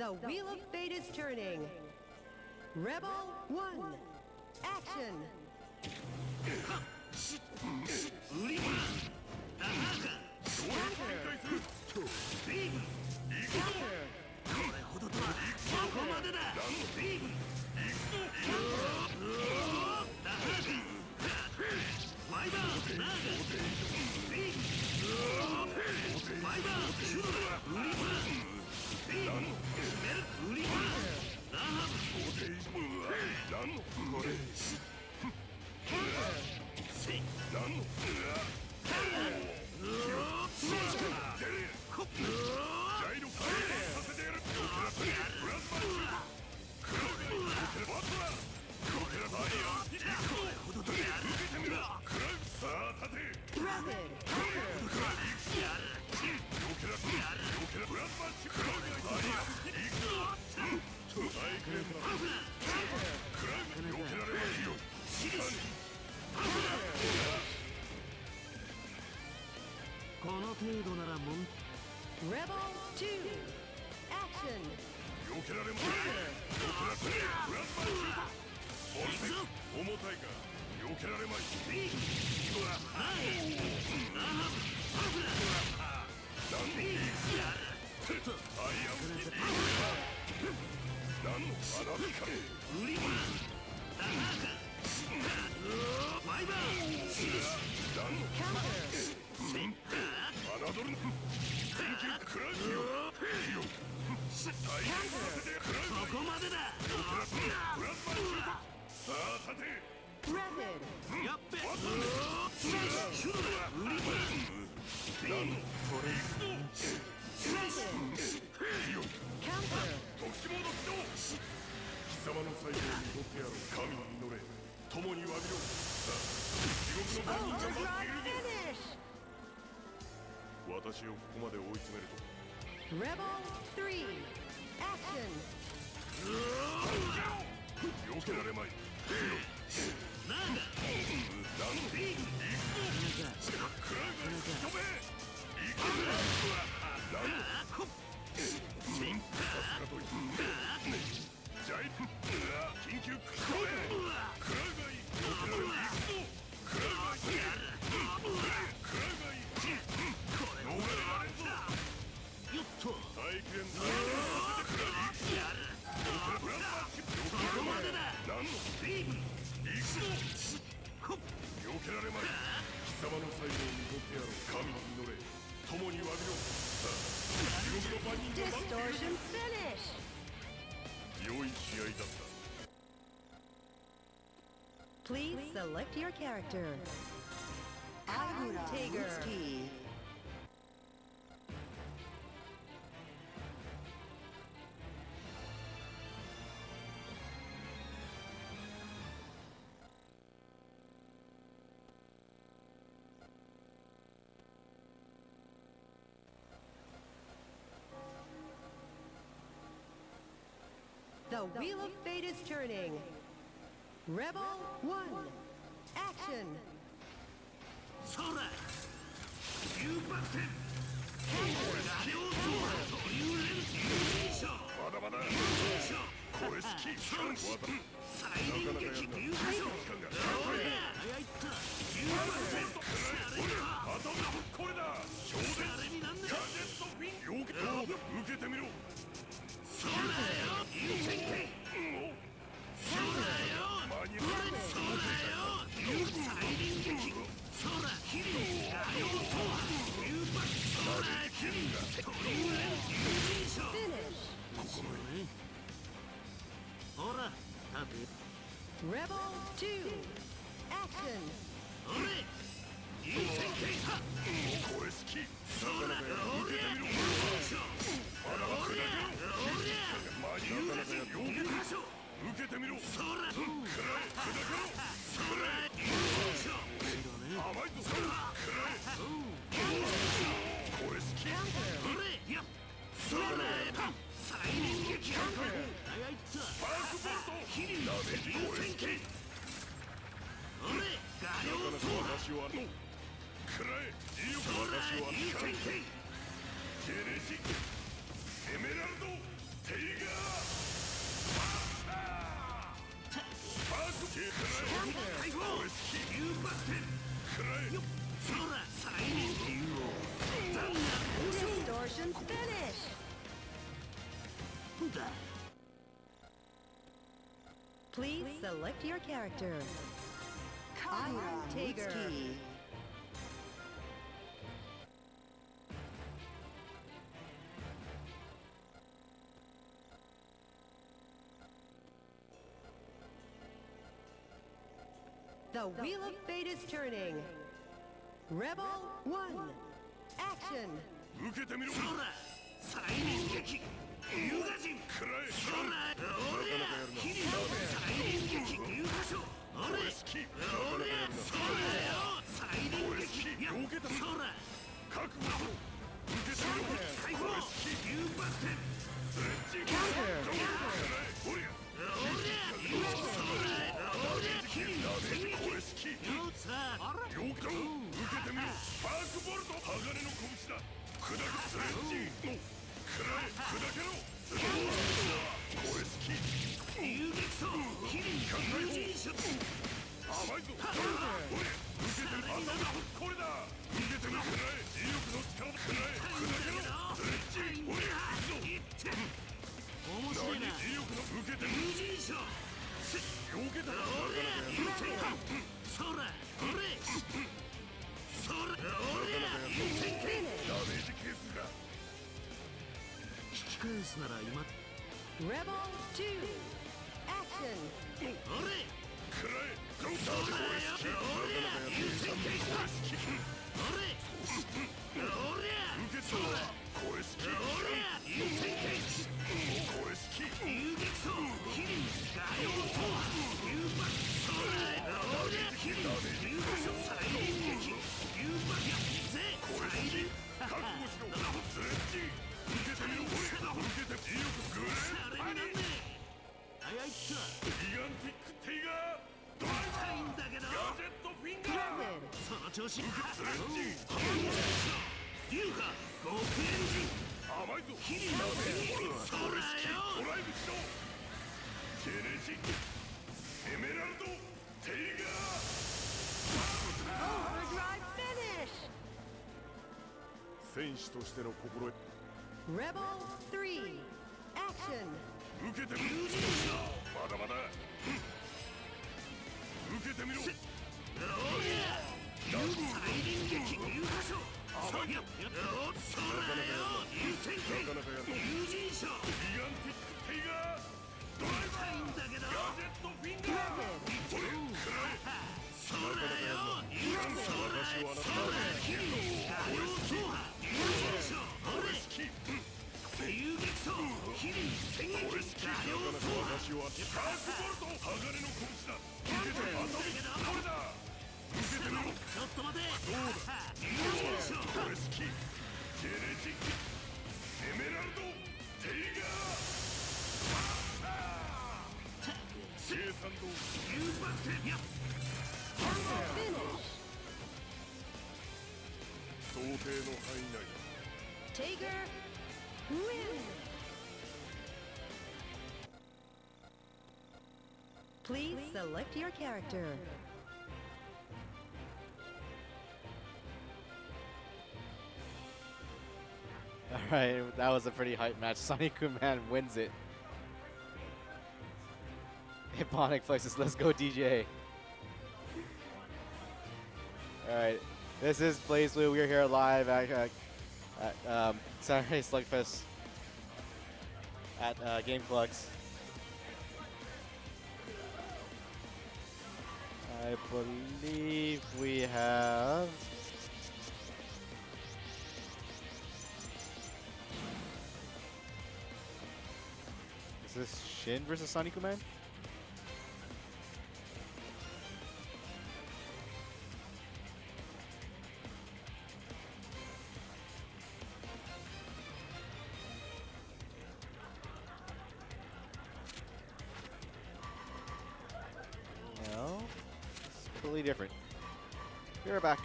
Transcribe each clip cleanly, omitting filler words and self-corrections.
The wheel of fate is turning. Rebel 1, action! Rebel 2, action! Rebel 3, action! Distortion finish! Please select your character. Tiger. The wheel of fate is turning. Rebel 1, action! Sora! Rebel 2, action! Distortion finish. Please select your character. Iron Tiger. The Wheel of Fate is turning. Rebel 1. Action. Rebel 2. Action. Overdrive finish. Rebel 3. Action. Tiger win. Please select your character. Alright, that was a pretty hype match. Sunny-Kuman wins it. Hipponic flexes, let's go DJ. Alright, this is BlazBlue. We're here live at Saturday Slugfest at GameClucks. I believe we have... Is this Shin versus Sunny-Kuman? No, it's completely different. We're back.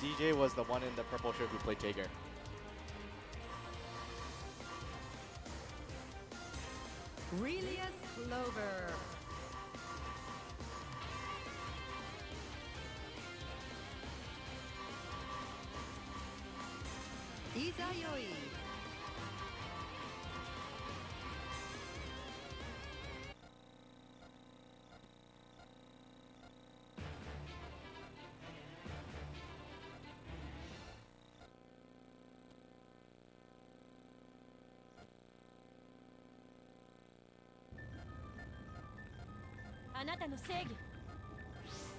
DJ was the one in the purple shirt who played Jaeger. Relius Clover. Izayoi.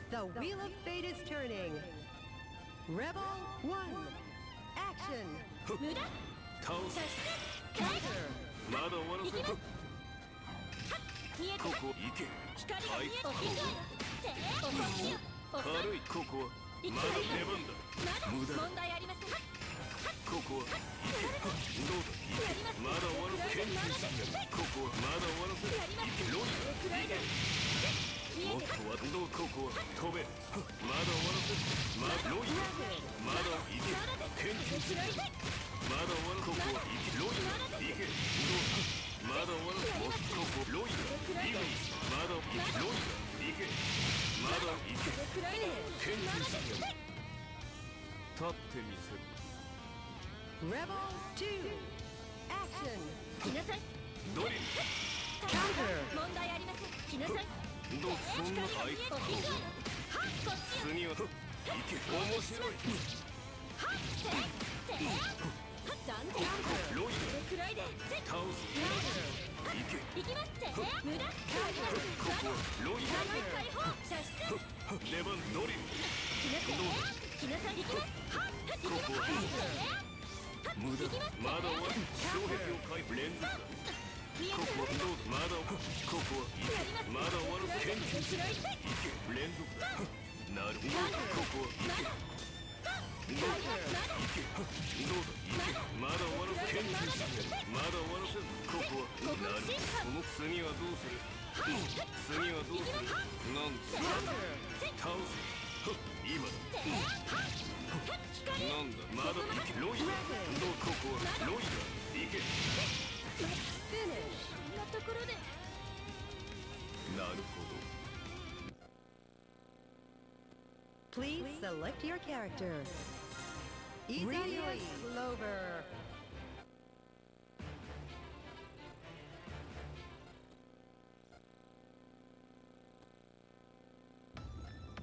The Wheel of Fate is turning. Rebel 1. Action. Counter. まだ終わらせる。ここ行け。はい。軽いここはまだ出番だ。無駄だ。ここは行け。どうだ。まだ終わらせる。研究してやる。ここはまだ終わらせる。行け。ロイ行け。もっとはどうここは飛べ。まだ終わらせる。まだロイまだ行け。研究してやる。まだ終わらせる。ここは行け。ロイ行け。どうまだ終わらせる。もっとここロイイメージ。まだ行け。ロイ行け。まだ行け。研究してやる。立ってみせる。Rebel 2. Action. ドリル。Counter. どうそんな相手次は行け面白いロイが倒す行けここはロイが出番ドリルどうだここは無駄まだ終わる障壁を回復連続だここはどうだまだここは行けまだ終わる研究しない行け連続だなるほどここは行けどうだ行けどうだ行けまだ終わらせ研究しないまだ終わらせるここはなるこの次はどうする次はどうするなんつ倒す今だなんだまだ行けロイだどうここはロイだ行けなるほど Please select your character. Relius Clover.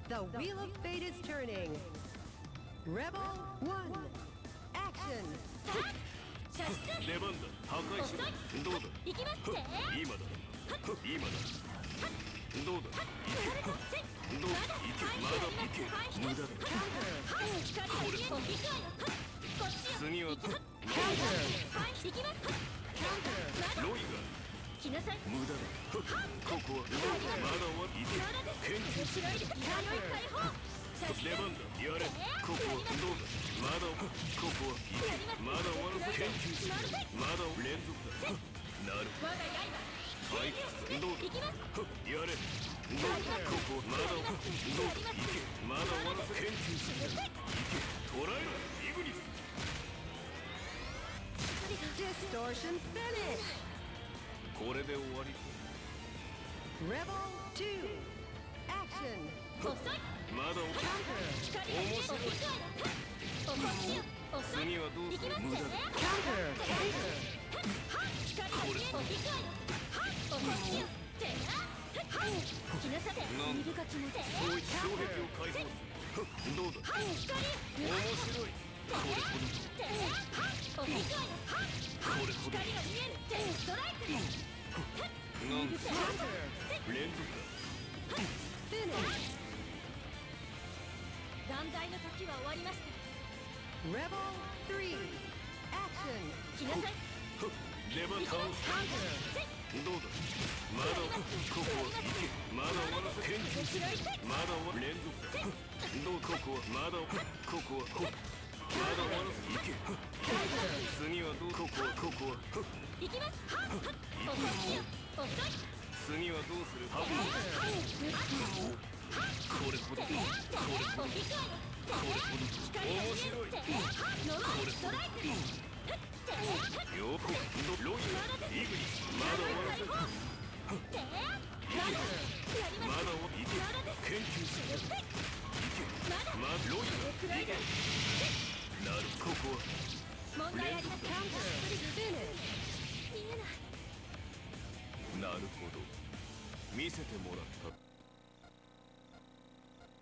The Wheel of Fate is turning. Rebel 1. Action. 出番だ破壊しろどうだ今だ今だどうだどうだ行けまだ行け無駄だこれ次はどうロイが無駄だここはどうだまだ終わり行け研究しない出番だやれここはどうだまだここは行けまだ終わらせ研究しないまだ連続だなるはいどうだやれどうだここまだどうだ行けまだ終わらせ研究しない行け捕らえろイグニス Distortion finish. これで終わり Rebel 2. Action. まだ面白い次はどうする無駄だ Counter. これなんだそういった障壁を解放するどうだ面白いこれほどこれほどなんだ連続だ Finish. Rebel 3. Action. 出番倒すどうだまだここは行けまだ終わらせ研究しないまだ終わ連続だどうここはまだここはまだ終わらせ行け次はどうここは行く次はどうするこれほどこれほど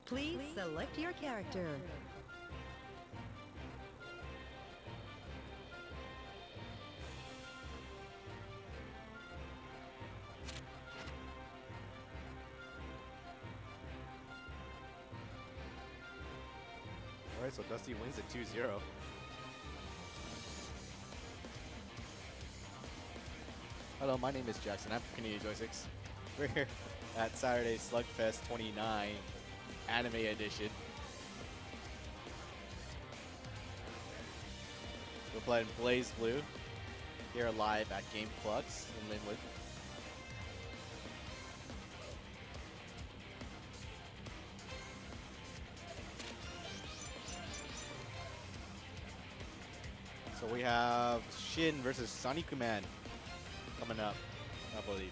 Please select your character. Alright, so Dusty wins it 2-0. Hello, my name is Jackson. I'm from Canadian Joysticks. We're here at Saturday Slugfest XXIX Anime Edition. We're playing BlazBlue here live at GameClucks in Linwood. So we have Shin versus Sanikuman coming up, I believe.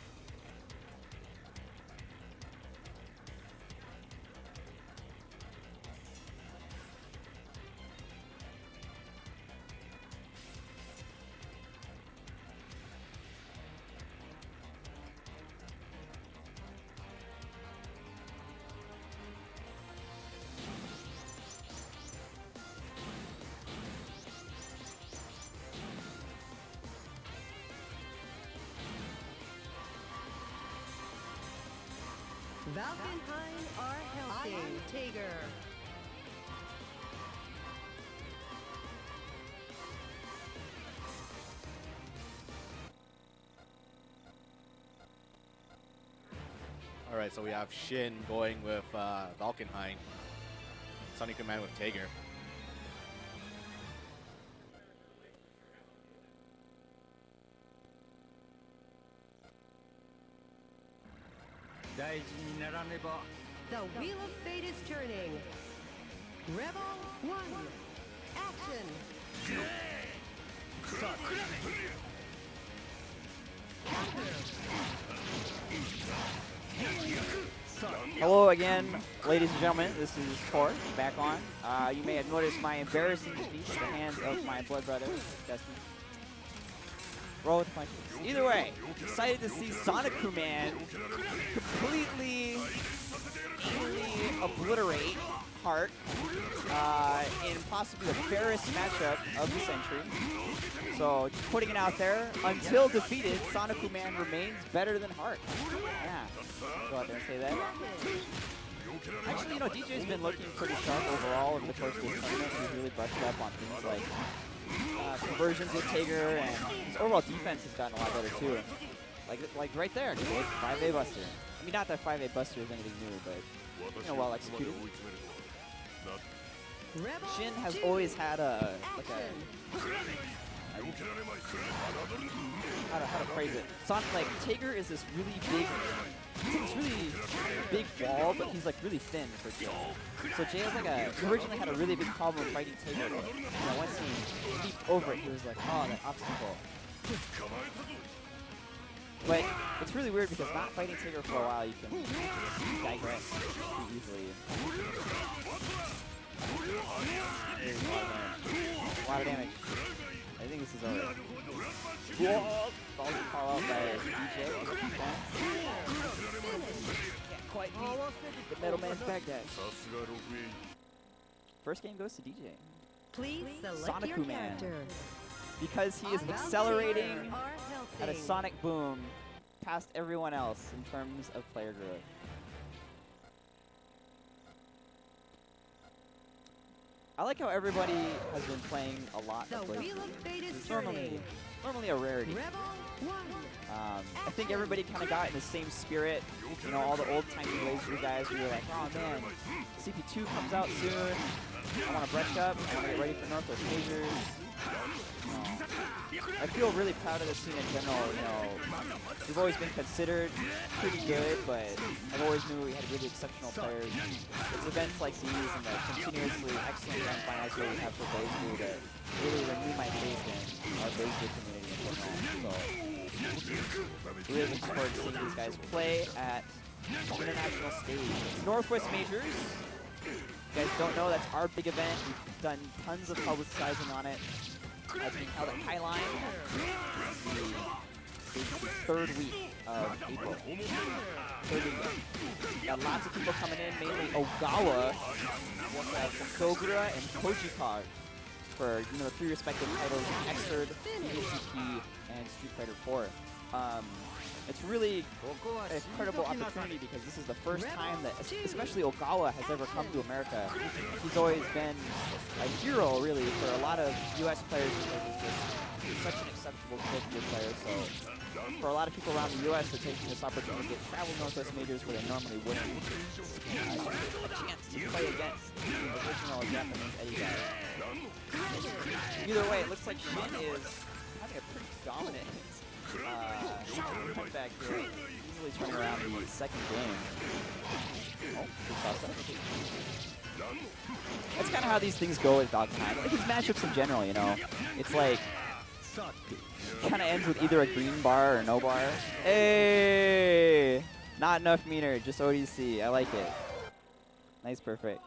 Valkenheim are Helsing, Tager. Alright, so we have Shin going with Valkenheim. Sanikuman with Tager. The Wheel of Fate is turning. Rebel 1. Action. Hello again, ladies and gentlemen. This is Tor, back on. You may have noticed my embarrassing defeat at the hands of my blood brother, Dustin. Roll with the punches. Either way, excited to see Sanikuman completely obliterate Heart in possibly the fairest matchup of the century. So just putting it out there, until defeated, Sanikuman remains better than Heart. Yeah, go out there and say that. Actually, you know, DJ's been looking pretty sharp overall over the course of this tournament. He's really busted up on things like conversions with Tager, and his overall defense has gotten a lot better too. Like right there, dude, 5A Buster. I mean, not that 5A Buster is anything new, but you know, well executed. Shin has always had a how to phrase it. Tager is this really big wall, but he's like really thin for Jay. So Jay has he originally had a really big problem fighting Tager. Once he leaped over it, he was like, oh, that obstacle. But it's really weird because not fighting Tager for a while, you can digress pretty easily. A lot of damage. I think this is over. Balls call out by DJ. Can't quite beat the Metal Man's Baghdad. First game goes to DJ. Please select your character. Because he is accelerating at a sonic boom past everyone else in terms of player growth. I like how everybody has been playing a lot of BlazBlue. It's normally a rarity. I think everybody kind of got in the same spirit. You know, all the old-timey BlazBlue guys who were like, oh man, CP2 comes out soon. I want to brush up. I want to get ready for Northwest Majors. I feel really proud of the scene in general. You know, we've always been considered pretty good, but I've always knew we had really exceptional players. It's events like these and the continuously excellent grand finals that we have for BlazBlue that really renew my faith in our BlazBlue community in general. So, really looking forward to seeing these guys play at the international stage. It's Northwest Majors. If you guys don't know, that's our big event. We've done tons of publicizing on it. It's being held at Highline. It's the third week of April. Third week. Got lots of people coming in, mainly Ogawa. We'll have Kogura and Kojikar for the 3 respective titles in Xrd, BBCP, and Street Fighter 4. It's really an incredible opportunity because this is the first time that, especially Ogawa, has ever come to America. He's always been a hero, really, for a lot of U.S. players because he's such an exceptional player. So, for a lot of people around the U.S., they're taking this opportunity to travel Northwest Majors where they normally wouldn't. A chance to play against the original Japanese Eddie guy. Either way, it looks like Shin is having a pretty dominant comeback here, easily turning around the second game. Oh, good toss up. That's kind of how these things go with Dog Time. Like his matchups in general, you know. It's like, kind of ends with either a green bar or no bar. Hey! Not enough meter, just ODC. I like it. Nice, perfect.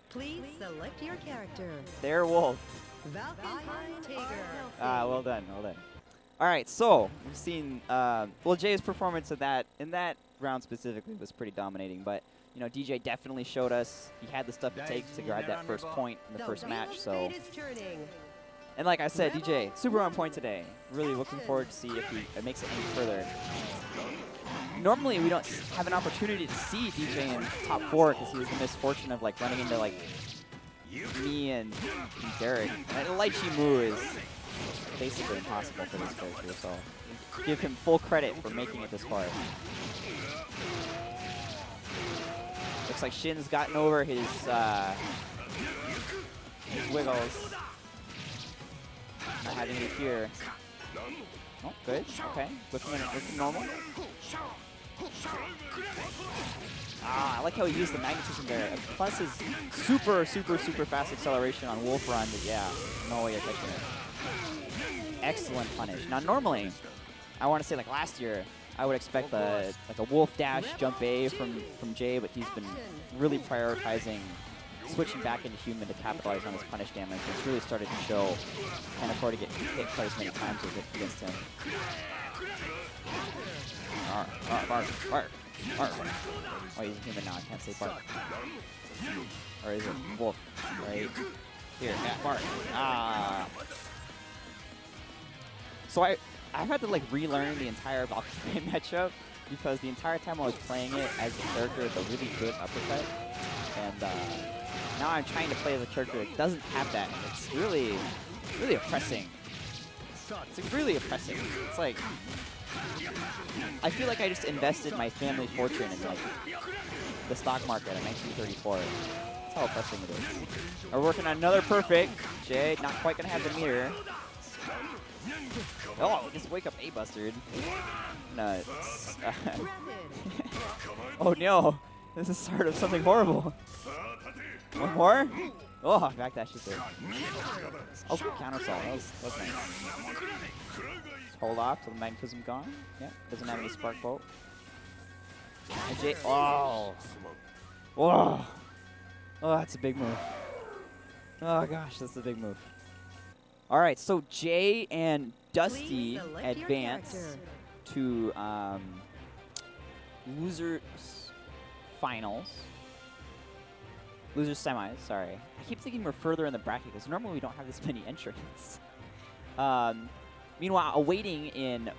Please select your character. There, Wolf. Valkyrie Tiger. Ah, well done, well done. All right, so we've seen well, Jay's performance in that round specifically was pretty dominating, but you know, DJ definitely showed us he had the stuff it takes to grab that first point in the first match. So, and like I said, DJ super on point today. Really looking forward to see if he makes it any further. Normally we don't have an opportunity to see DJ in top 4 because he was the misfortune of like running into like me and Derek. And Lychee Moo is basically impossible for this character, so give him full credit for making it this far. Looks like Shin's gotten over his wiggles. Not having it here. Oh, good. Okay. Looking normal. Ah, I like how he used the magnetism there. Plus his super fast acceleration on Wolf Run, but yeah, no way you're catching it. Excellent punish. Now normally, I want to say like last year, I would expect like a Wolf Dash Jump A from Jay, but he's been really prioritizing switching back into human to capitalize on his punish damage. It's really started to show. Can't afford to get hit quite as many times against him. Bark. Oh, he's a human now. I can't say bark. Or is it Wolf? Right here. Yeah, bark. Ah. So I've had to like relearn the entire Valkyrie matchup because the entire time I was playing it as a character with a really good uppercut, and now I'm trying to play as a character that doesn't have that. And it's really oppressing. It's really oppressing. It's like I feel like I just invested my family fortune in like the stock market in 1934. That's how oppressing it is. We're working on another perfect. Jay not quite gonna have the meter. Oh, just wake up A-Bustard. No. Oh no, this is sort of something horrible. One more? Oh, backdash is there. Oh, good counter assault. That was nice. Just hold off till the magnetism gone. Yeah, doesn't have any spark bolt. And Jay, oh. Whoa. Oh, that's a big move. Oh gosh, that's a big move. All right, so Jay and Dusty advance to losers finals. Losers semis, sorry. I keep thinking we're further in the bracket because normally we don't have this many entrants. Meanwhile, awaiting in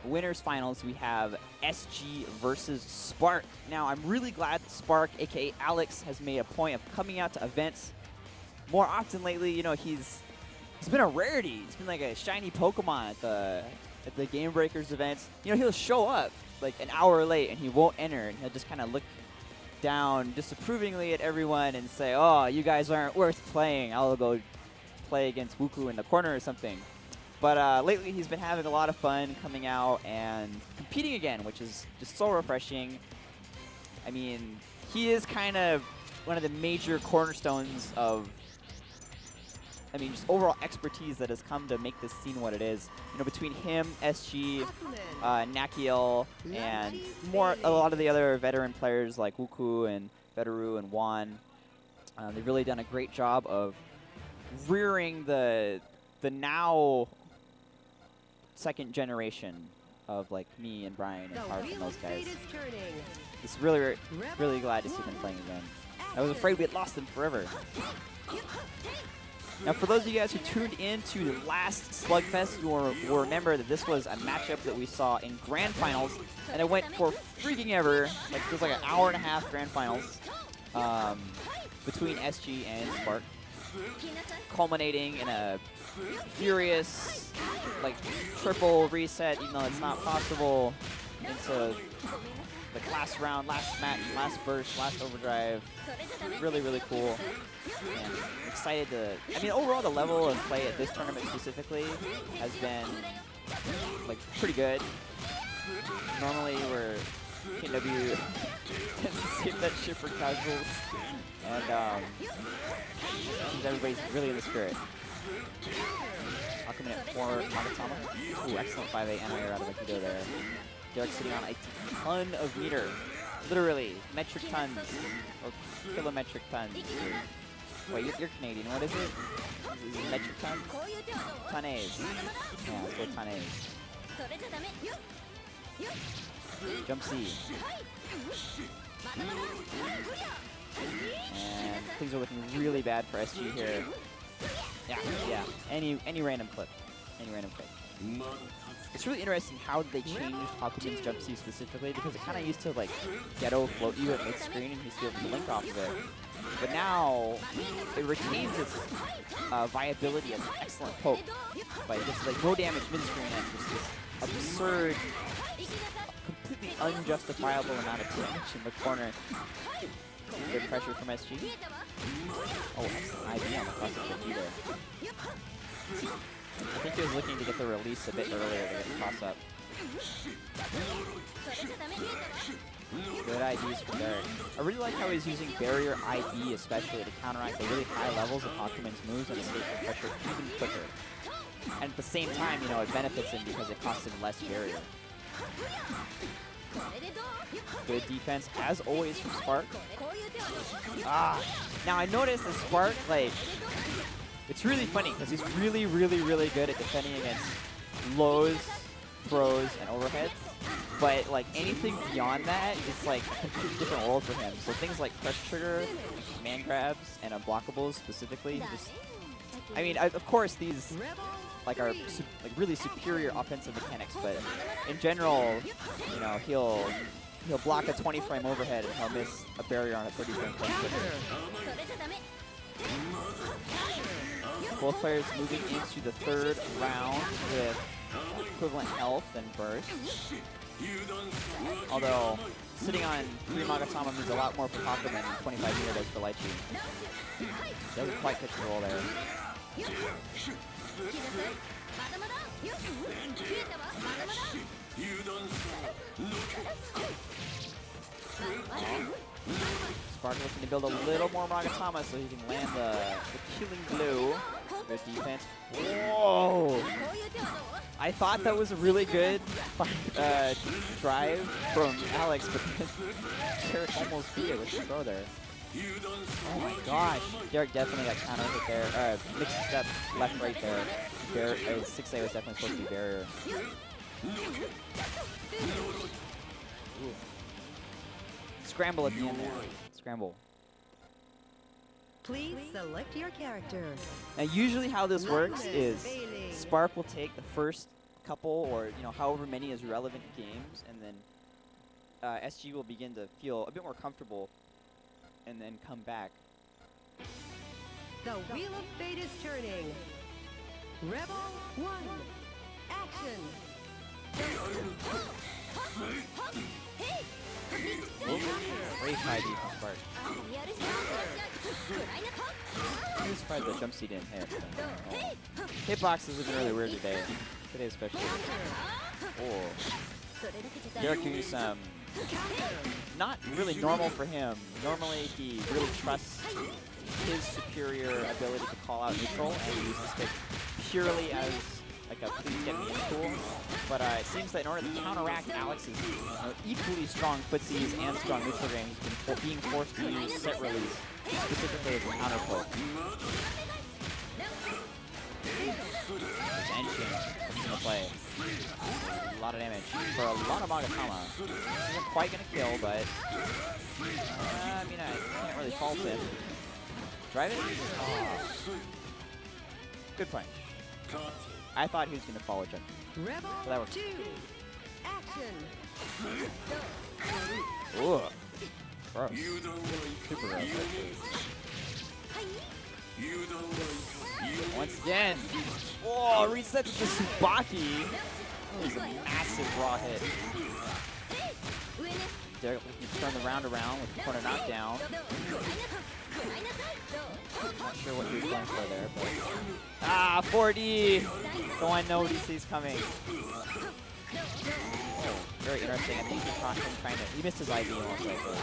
winners finals, we have SG versus Spark. Now, I'm really glad that Spark, aka Alex, has made a point of coming out to events more often lately. You know, he's been a rarity. He's been like a shiny Pokemon at the Game Breakers events. You know, he'll show up like an hour late and he won't enter, and he'll just kind of look down disapprovingly at everyone and say, "Oh, you guys aren't worth playing. I'll go play against Wuku in the corner or something. But lately he's been having a lot of fun coming out and competing again, which is just so refreshing. I mean, he is kind of one of the major cornerstones of, I mean, just overall expertise that has come to make this scene what it is. You know, between him, SG, Nakiel, and a lot of the other veteran players like Wuku and Veteru and Juan, they've really done a great job of rearing the now second generation of like me and Brian and Park and those guys. It's really glad to see them playing again. I was afraid we had lost them forever. Now, for those of you guys who tuned in to the last Slugfest, you will remember that this was a matchup that we saw in Grand Finals, and it went for freaking ever. Like, it was like an hour-and-a-half Grand Finals between SG and Spark, culminating in a furious, like, triple reset, even though it's not possible, into the last round, last match, last burst, last overdrive. Really, really cool. And I'm excited to, I mean, overall the level of play at this tournament specifically has been, like, pretty good. Normally we're, KW tends to save that shit for casuals. And everybody's really in the spirit. I'll come in at 4 Magatama. Ooh, excellent 5-8 anti-air out of Aikido there. Derek sitting on a ton of meter. Literally, metric tons. Or kilometric tons. Wait, you're Canadian. What is it? Is it metric tons? Tonnes. Yeah, let's go tonnes. Jump C. And things are looking really bad for SG here. Yeah. Any random clip. Any random clip. It's really interesting how they changed Hakumen's jump C specifically, because it kind of used to like ghetto float you at mid-screen and he's able to link off of it. But now it retains its viability as an excellent poke. But it gets like no damage mid-screen and just this absurd, completely unjustifiable amount of damage in the corner. Good pressure from SG. Oh, excellent IB on the cross of the there. I think he was looking to get the release a bit earlier to get the toss up. Good IDs from Derek. I really like how he's using barrier IB especially to counteract the really high levels of Hakumen's moves and escape from pressure even quicker. And at the same time, you know, it benefits him because it costs him less barrier. Good defense, as always, from Spark. Now I noticed that Spark, like, it's really funny because he's really good at defending against lows, throws, and overheads. But like anything beyond that is like a completely different world for him. So things like press trigger, command grabs, and unblockables specifically, just, I mean, of course these like are really superior offensive mechanics, but in general, you know, he'll block a 20 frame overhead and he'll miss a barrier on a 30 frame trigger. Both players moving into the third round with equivalent health and burst. Although, sitting on 3 Magatama means a lot more for Hakumen than 25 meter does for Lychee. Doesn't quite catch the roll there. Spark looking to build a little more Magatama so he can land the killing blow. Good defense. Whoa! I thought that was a really good drive from Alex, but Derek almost beat it with the throw there. Oh my gosh. Derek definitely got counter hit there. Mixed step left, right there. 6A was definitely supposed to be barrier. Ooh. Scramble at the end there. Scramble. Please select your character. Now usually how this works is Spark will take the first couple or however many is relevant games, and then SG will begin to feel a bit more comfortable and then come back. The Wheel of Fate is turning. Rebel 1, action! Great 5D from Spark. I'm just surprised the jump C didn't hit. Hitboxes have been really weird today. Today especially. Oh. Derek doing some not really normal for him. Normally he really trusts his superior ability to call out neutral and use the stick purely as like a please get me in tool. But it seems that in order to counteract Alex's equally strong footsies and strong neutral game, he's been being forced to use set release specifically as a counterplay. Engine in the play. A lot of damage for a lot of Magatama. This isn't quite gonna kill, but I mean I can't really fault it. Drive it? Oh. Good punch. I thought he was gonna follow jump. Rebel So that worked. 2. Action. Ooh. Gross. Super gross. Once again. Oh, resets to Tsubaki. That was a massive raw hit. Derek looking to turn the round around with the corner knockdown. Not sure what he was going for there, but 4D. The one nobody sees coming. Oh, very interesting. I think he caught him trying to. He missed his IV most likely.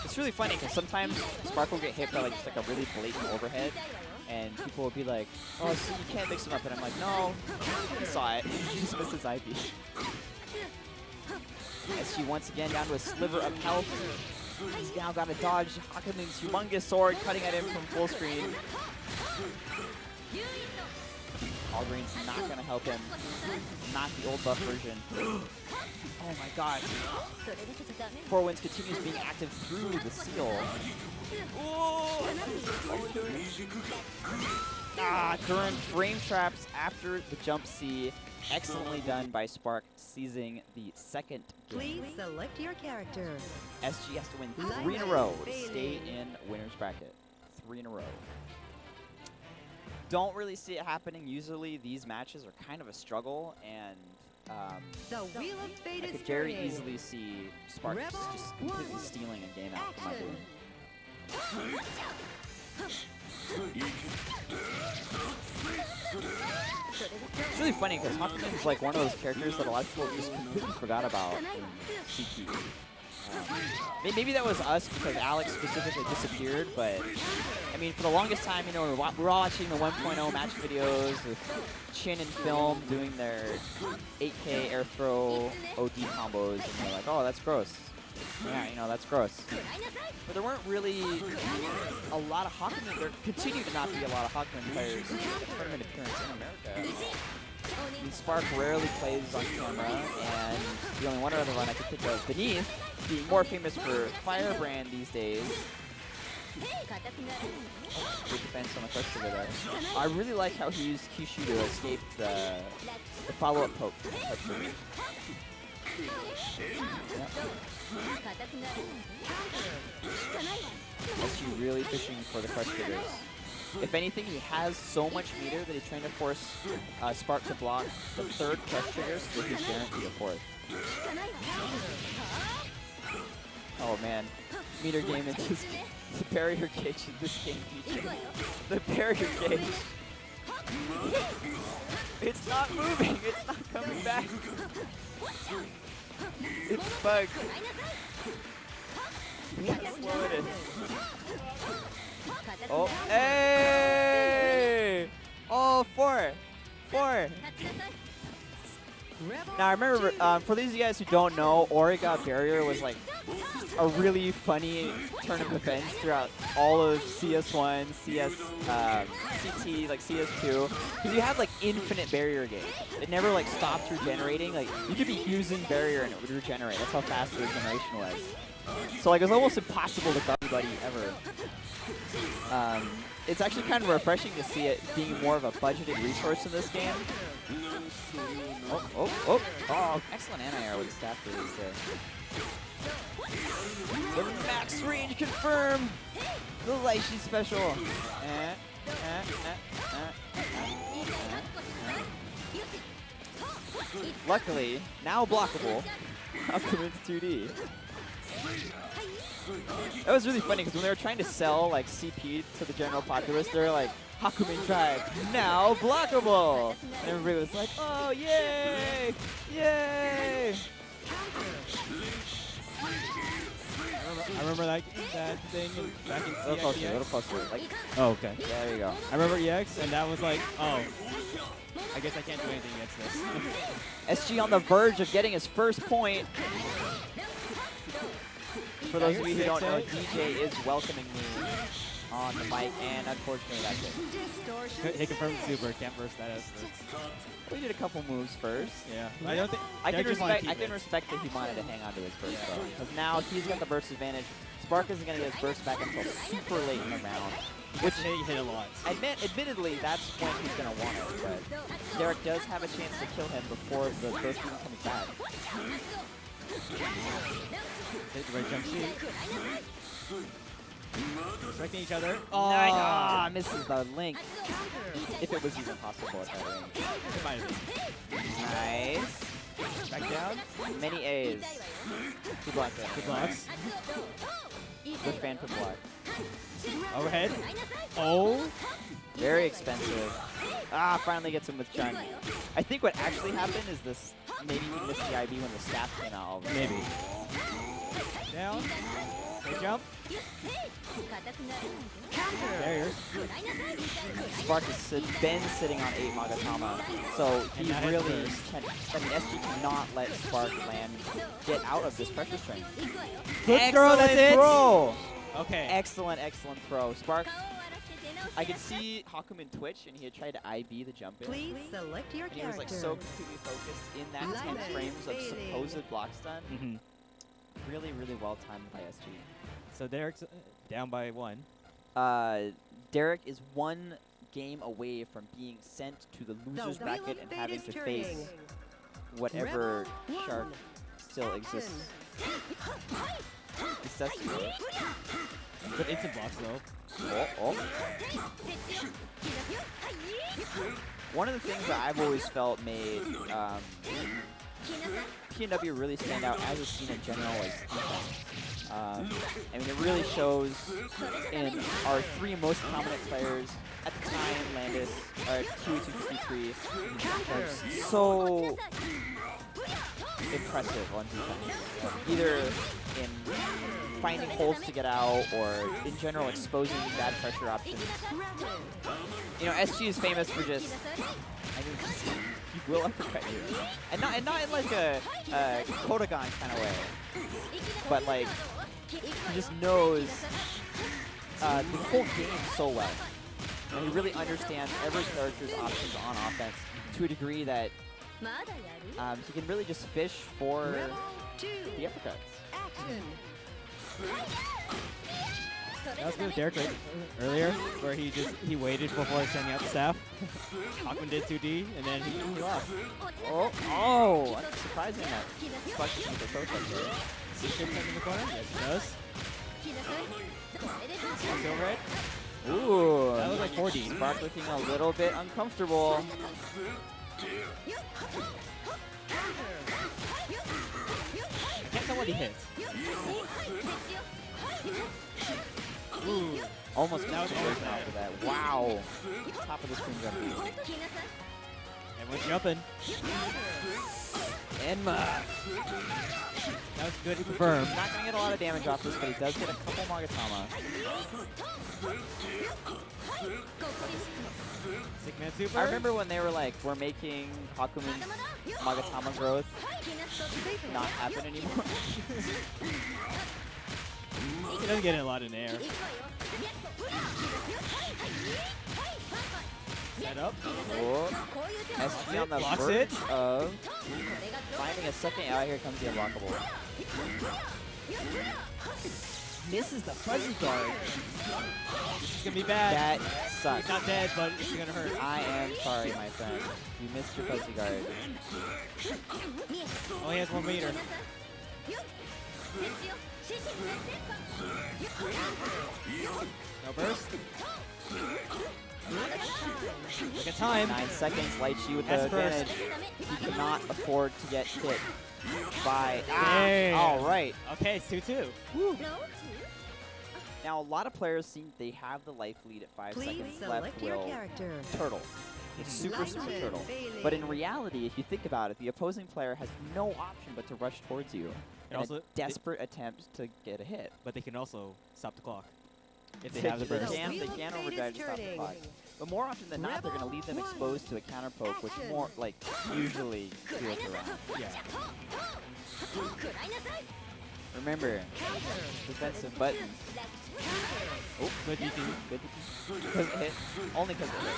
It's really funny because sometimes Spark will get hit by like just like a really blatant overhead, and people will be like, "Oh, so you can't mix him up," and I'm like, "No, I saw it. He just missed his IV." SG once again down to a sliver of health. He's now got to dodge Hakumen's humongous sword cutting at him from full screen. All Green's not going to help him. Not the old buff version. Oh my god. 4Winds continues being active through the seal. Current frame traps after the jump C. Excellently done by Spark, seizing the second game. Please select your character. SG has to win 3 in a row to stay in winner's bracket. 3 in a row. Don't really see it happening. Usually these matches are kind of a struggle, and The Wheel of Fate I is could very turning. easily see Spark just completely stealing a game out from under him. It's really funny because Hakumen is like one of those characters that a lot of people just completely forgot about in CT. Maybe that was us because Alex specifically disappeared, but I mean, for the longest time, you know, we're all watching the 1.0 match videos with Chin and Film doing their 8K air throw OD combos, and they're like, oh, that's gross. Yeah, you know, that's gross. But there weren't really a lot of Hakumen. There continue to not be a lot of Hakumen players in tournament appearance in America. I mean, Spark rarely plays on camera, and the only one other one I could think of, Beneath, being more famous for Firebrand these days. Good defense on the first trigger there. I really like how he used Kyushu to escape the follow-up poke. SG really fishing for the crush triggers. If anything, he has so much meter that he's trying to force Spark to block the third crush trigger so that he's guaranteed a fourth. Oh man, meter game in this game. The barrier gauge in this game, DJ. The barrier gauge. It's not moving. It's not coming back. It's bugged. Exploded. Oh, hey! Oh, 4. Now, I remember, for these of you guys who don't know, Origa Barrier was like a really funny turn of events throughout all of CS1, CT, like CS2, because you had like infinite barrier gauge. It never like stopped regenerating. Like you could be using barrier and it would regenerate. That's how fast the regeneration was. So like it was almost impossible to guard anybody ever. It's actually kind of refreshing to see it being more of a budgeted resource in this game. Oh, excellent anti-air with the staff release there. The max range confirmed! The Lychee special. Luckily, now blockable, Hakumen's 2D. That was really funny because when they were trying to sell like CP to the general populace, they were like, Hakumen Tribe, now blockable! And everybody was like, oh, yay! Yay! I remember that thing back in A little CX. closer. Like, Oh, okay. there you go. I remember EX, and that was like, oh, I guess I can't do anything against this. SG on the verge of getting his first point. For those of you who don't know, DJ is welcoming me on the mic, and unfortunately that's it. He confirmed super, can't burst that as first. We did a couple moves first. Yeah. I don't think I can Derek just wanna respect. I keep can it. respect that he wanted to hang on to his burst though, because now he's got the burst advantage. Spark isn't going to get his burst back until super late in the round, which He hit a lot. admittedly that's when he's going to want it. But Derek does have a chance to kill him before the burst even comes back. Hit the right jump seat. Respecting each other. Nice. Ah, misses the link. If it was even possible at that range. It might have been. Nice. Back down. Many A's. Good block there. Good blocks. Good phantom block. Overhead. Oh. Very expensive. Ah, finally gets him with Chun. I think what actually happened is this. Maybe he missed the IB when the staff came out. All of a sudden. Maybe. Down. Good jump. Barriers. Spark has been sitting on 8 Magatama, so he And that hit really first. can. I mean, SG cannot let Spark land, get out of this pressure strain. Good throw, that's it. Throw. Okay. Excellent throw. Spark. I could see Hakumen twitch, and he had tried to IB the jump in. Please select your And he was like character. so completely focused in that 10 Lemon frames of fading. supposed block stun. Mm-hmm. Really, really well timed by SG. So Derek's down by 1. Derek is 1 game away from being sent to the losers The bracket wheel of and fate having is to turning. face whatever Rebel shark one. still exists. Is that Good instant blocks though. oh. One of the things that I've always felt made PNW really stand out as a scene in general is defense. I mean, it really shows in our 3 most prominent players at the time, Landis, Q253, so impressive on defense. Either in finding holes to get out or in general exposing bad pressure options. You know, SG is famous for just, I mean, he will uppercut you. And not in like a Kodogan kind of way, but like, he just knows the whole game so well. And he really understands every character's options on offense to a degree that he can really just fish for Rebel 2. the uppercuts. Action. That was good with Derek earlier, where he waited before sending out the staff. Hakumen did 2D, and then he lost. Oh, that's surprising that Spark doesn't get throw touch there. Good send in the corner. Yes, it does. Walks over it. Ooh, That was like 4D. Spark looking a little bit uncomfortable. I can't tell what he hits. Ooh. Almost That was got almost after that. Wow. Top of the screen jump. Everyone's jumping. Enma. That was good. He confirmed. He's not going to get a lot of damage off this, but he does get a couple Magatama. Sick man super. I remember when they were like, we're making Hakumen's Magatama growth not happen anymore. He doesn't get a lot in air. Set up. Oh. SG on the Blocks verge it. of finding a second. Oh, here comes the unblockable. Misses the fuzzy guard. This is gonna be bad. That sucks. He's not dead, but it's gonna hurt. I am sorry, my friend. You missed your fuzzy guard. Only has 1 meter. No burst. Look at time. 9 seconds. Light Chi with the That's first. advantage. He cannot afford to get hit. by... Damn. all right. Okay, it's 2-2. Now, a lot of players think they have the life lead at 5 Please seconds select left your will character. turtle. It's super turtle. Bailey. But in reality, if you think about it, the opposing player has no option but to rush towards you in also, a desperate attempt to get a hit. But they can also stop the clock if they They have the burst. can, Wheel they of can Fate overdrive is to stop the turning. clock. But more often than not, they're going to leave them exposed to a counter poke, which more, like, usually clears around. Yeah. Remember, defensive buttons. Oh, Good DP. good. Because it hit. Only because it hit.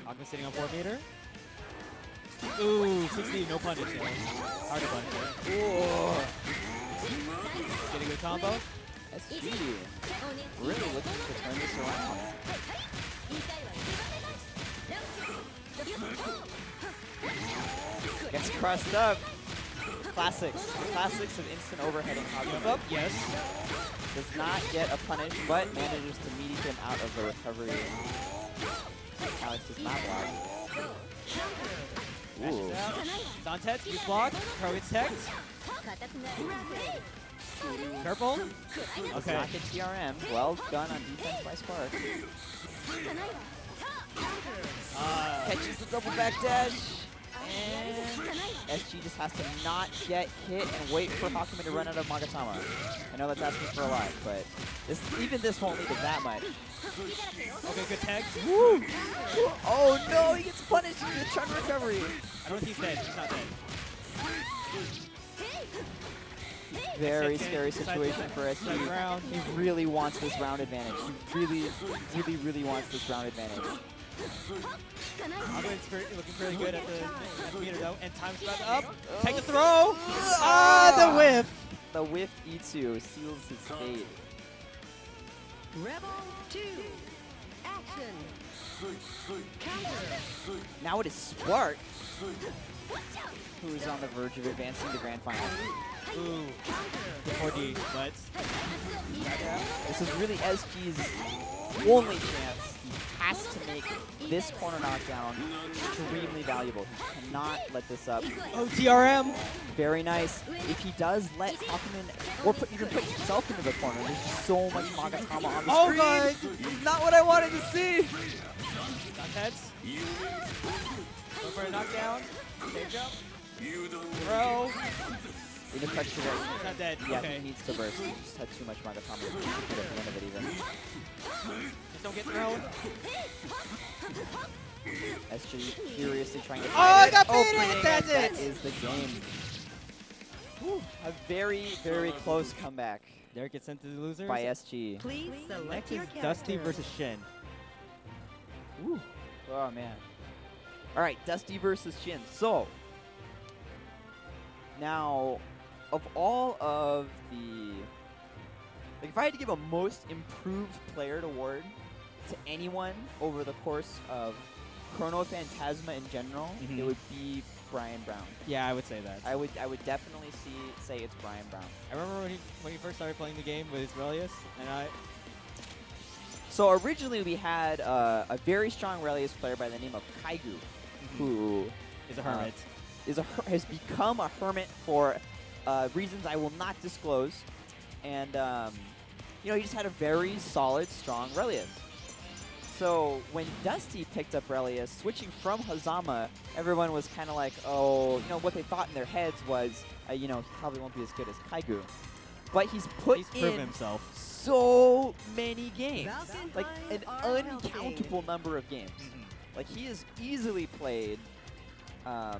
Aquaman sitting on 4 meter. Ooh, 60, no punish there. Hard to punish there. Ooh. Get a good combo. SG. Really looking to turn this around. Gets crossed up. Classics. The classics of instant overheading Hagu's up. Yes. Does not get a punish, but manages to meet him out of the recovery. Alex does not block. Ooh. It's on Tet. You block. Pro gets tech. Purple. Okay. Not get TRM. Well done on defense by Spark. Catches the double back dash. And SG just has to not get hit and wait for Hakumen to run out of Magatama. I know that's asking for a lot, but even this won't lead to that much. Okay, good tag. Woo! Oh no, he gets punished in the chunk recovery. I don't think he's dead. He's not dead. Very scary situation for SG. He really wants this round advantage. He really wants this round advantage. Aquaman's looking pretty good at the meter though, and time's about up. Take the throw. The whiff. The whiff Itsu seals his fate. Rebel 2. Action. Counter. Now it is Spark who is on the verge of advancing to Grand Final. Ooh. The 4D, but This is really SG's only chance. He has to make this corner knockdown extremely valuable. He cannot let this up. oh, TRM. Very nice. If he does let Hakumen, or even put himself into the corner, there's just so much Magatama on the screen. God. Not what I wanted to see. Got heads. Go for a knockdown. Take jump. Throw. In the pressure He's right. not dead. Yeah, Okay. he needs to burst. He just had too much Magatama to get at the end of it even. Just don't get thrown. SG furiously trying to Oh, I got opening, baited! and That's that it! is the game. Whew. A very close comeback Derek gets sent to the losers. by SG. Please select Next your is character. Dusty versus Shin. Ooh. Oh man. All right, Dusty versus Shin. So now, of all of the, like, if I had to give a most improved player award to anyone over the course of Chrono Phantasma in general, it would be Brian Brown. Yeah, I would say that. I would definitely say it's Brian Brown. I remember when he first started playing the game with Relius, and So originally we had a very strong Relius player by the name of Kaigu, who is a hermit. has become a hermit for reasons I will not disclose, and you know, he just had a very solid, strong Relius. So when Dusty picked up Relius, switching from Hazama, everyone was kind of like, oh, you know, what they thought in their heads was, you know, he probably won't be as good as Kaigu. But he's proven in himself. so many games, Falcon like an Eyes are uncountable number of games. Like, he has easily played, I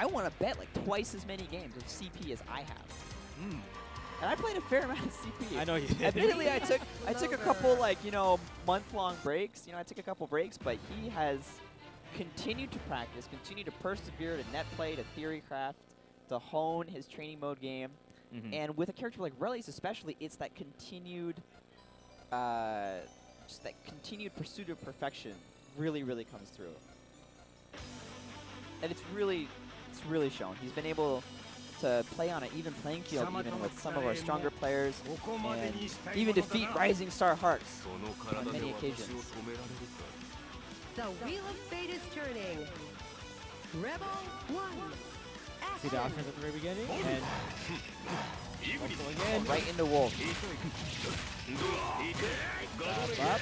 want to bet, like, twice as many games of CP as I have. And I played a fair amount of CP. I know you did. Admittedly, I took a couple, like, you know, month-long breaks. You know, I took a couple breaks, but he has continued to practice, continued to persevere, to net play, to theory craft, to hone his training mode game. And with a character like Relius especially, it's that continued, just that continued pursuit of perfection really comes through. And it's really shown. He's been able to play on an even playing field even with some of our stronger players, and even defeat Rising Star Hearts on many occasions. The Wheel of Fate is turning. Rebel 1. See the Action. options at the very beginning, and Wolf again. Right into Wolf. Up.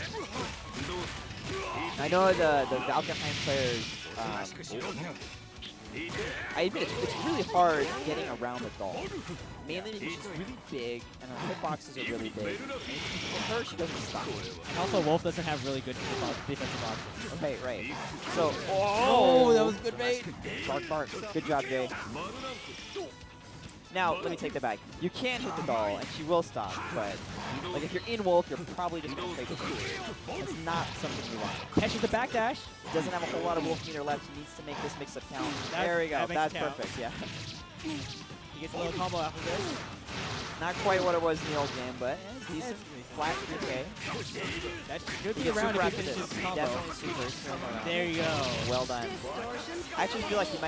I know the Valkenheim players. I admit it's really hard getting around the doll. Mainly because she's really big and her hitboxes are really big. And if you hit her, she doesn't stop. And also, Wolf doesn't have really good defensive options. Okay, right. So, Oh, that was good bait. Bark, bark. Good job, Jay. Now, let me take that back. You can hit the doll, and she will stop, but like if you're in Wolf, you're probably just going to take it. That's not something you want. Catches the backdash. Doesn't have a whole lot of Wolf meter left. He needs to make this mix-up count. That- There we go. that makes That's it count. perfect, yeah. He gets a little combo after this. Not quite what it was in the old game, but decent. Flat 3K. That should You be can around super if he after finishes this. his combo. Definitely super. There you go. Well done. Distortion. I actually feel like he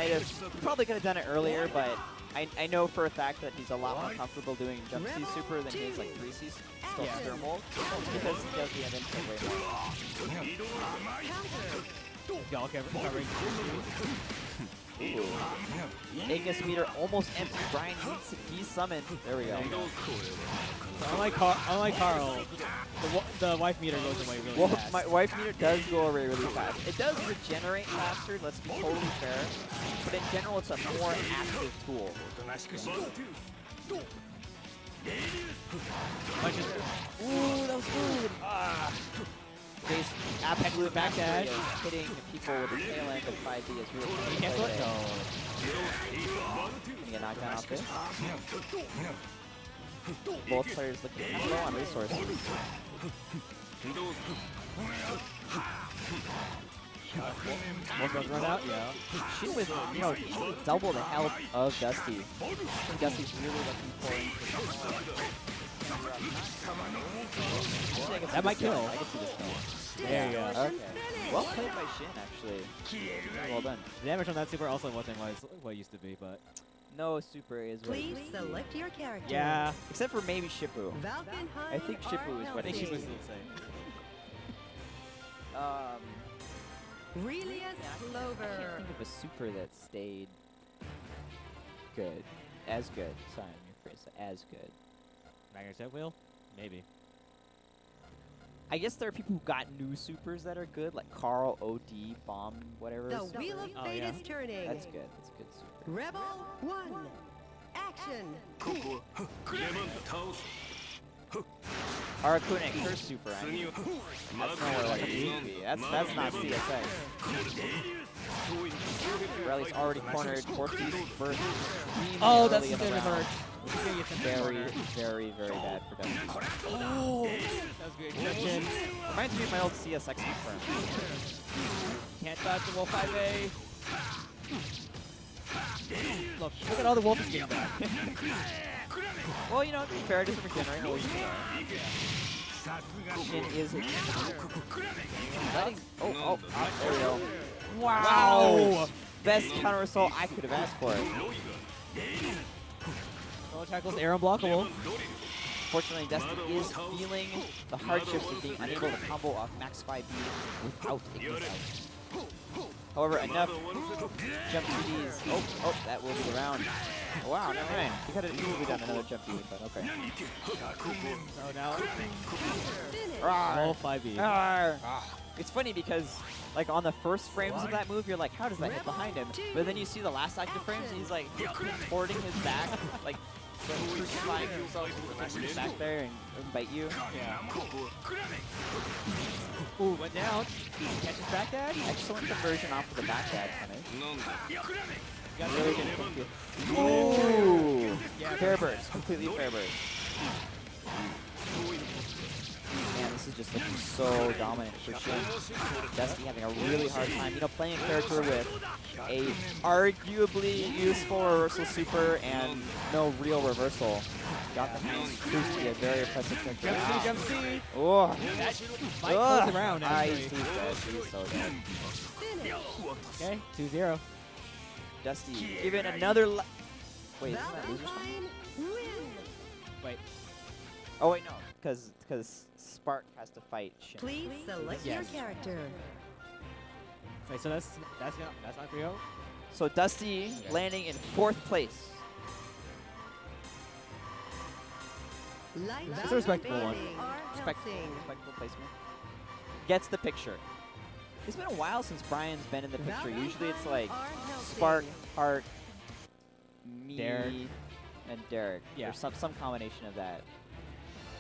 probably could have done it earlier, but I know for a fact that he's a lot more comfortable doing jump C super than he is like 3C's still Yeah. thermal, because he does the end input way more. Y'all covering. Ignis meter almost empty. Brian needs to de-summon. There we go. Unlike Carl, the wife meter goes away really Well, fast. my wife meter does go away really fast. It does regenerate faster, let's be totally fair. But in general, it's a more active tool. Ooh, that was good. Jace absolute backdash. Hitting people with the tail end of 5D is really Can you cancel it? good. No. You get knocked down off this. Both players looking kind of low on resources. Wolf does run out? Yeah. She was, easily double the health of Dusty. I think Dusty's really looking for him. That might kill. I can see this kill. There you go. Okay. Well played by Shin, actually. Well done. The damage on that super also wasn't what it used to be, but No super is what it Please is. select your character. yeah. Except for maybe Shippu. Valkenheim I think Shippu is are what it I think she healthy. was the same. Relius I can't Clover. think of a super that stayed good. As good. Sorry, let me phrase that. As good. Magnet Set Wheel? Maybe. I guess there are people who got new supers that are good, like Carl, OD, Bomb, whatever. The super. Wheel of Oh, Fate yeah. is turning. That's good. That's a good super. Rebel 1. Action. Arakune, her super. I mean, that's nowhere like it used to be. That's not CSA. Rally's already cornered. Forty's burst. Oh, that's early in the the damage round. alert. Very, very, very bad for Dustin. Oh, that was good connection. Reminds me of my old CSX firm. Can't dodge the Wolf 5A. Look at all the Wolf is getting back. Well, to be fair, it doesn't regenerate. Well, Shin is letting. Oh, there we go. Wow! Best counter assault I could have asked for. No tackles air unblockable. Fortunately, Dustin is feeling the hardships of being unable to combo off max 5B without Ignis out. However, enough jump TDs. Oh, that will be the round. Wow, never mind. He could have easily done another jump TD, but okay. So now, Rawr. Wolf 5E. Rawr. It's funny because, like, on the first frames of that move, you're like, how does that hit behind him? But then you see the last active frames, and he's like contorting his back, like crucifying himself with his back there and bite you. Yeah. Ooh, went down. Catches back dash. Excellent conversion off of the back dad punish. Got Really the good confuse. Ooh! Yeah. Fair burst. Completely fair burst. Man, this is just looking so dominant for Shin. Dusty having a really hard time, playing a character with a arguably useful reversal super and no real reversal. Got the hands proves to be a very impressive character. Jump C. Oh, That might close the round, actually. He's dead. He's so dead. Okay, 2-0. Dusty, even another. Wait, isn't that loser? Valkenheim wins. Wait. Oh wait, no, because Spark has to fight Shin. Please select Yes. your character. Wait, so that's not 3-0? So Dusty landing in 4th place. It's a respectable one. Respectable placement. Gets the picture. It's been a while since Brian's been in the picture. Usually it's like Spark, Hart, me, Derek. and Derek. Yeah. Or some combination of that.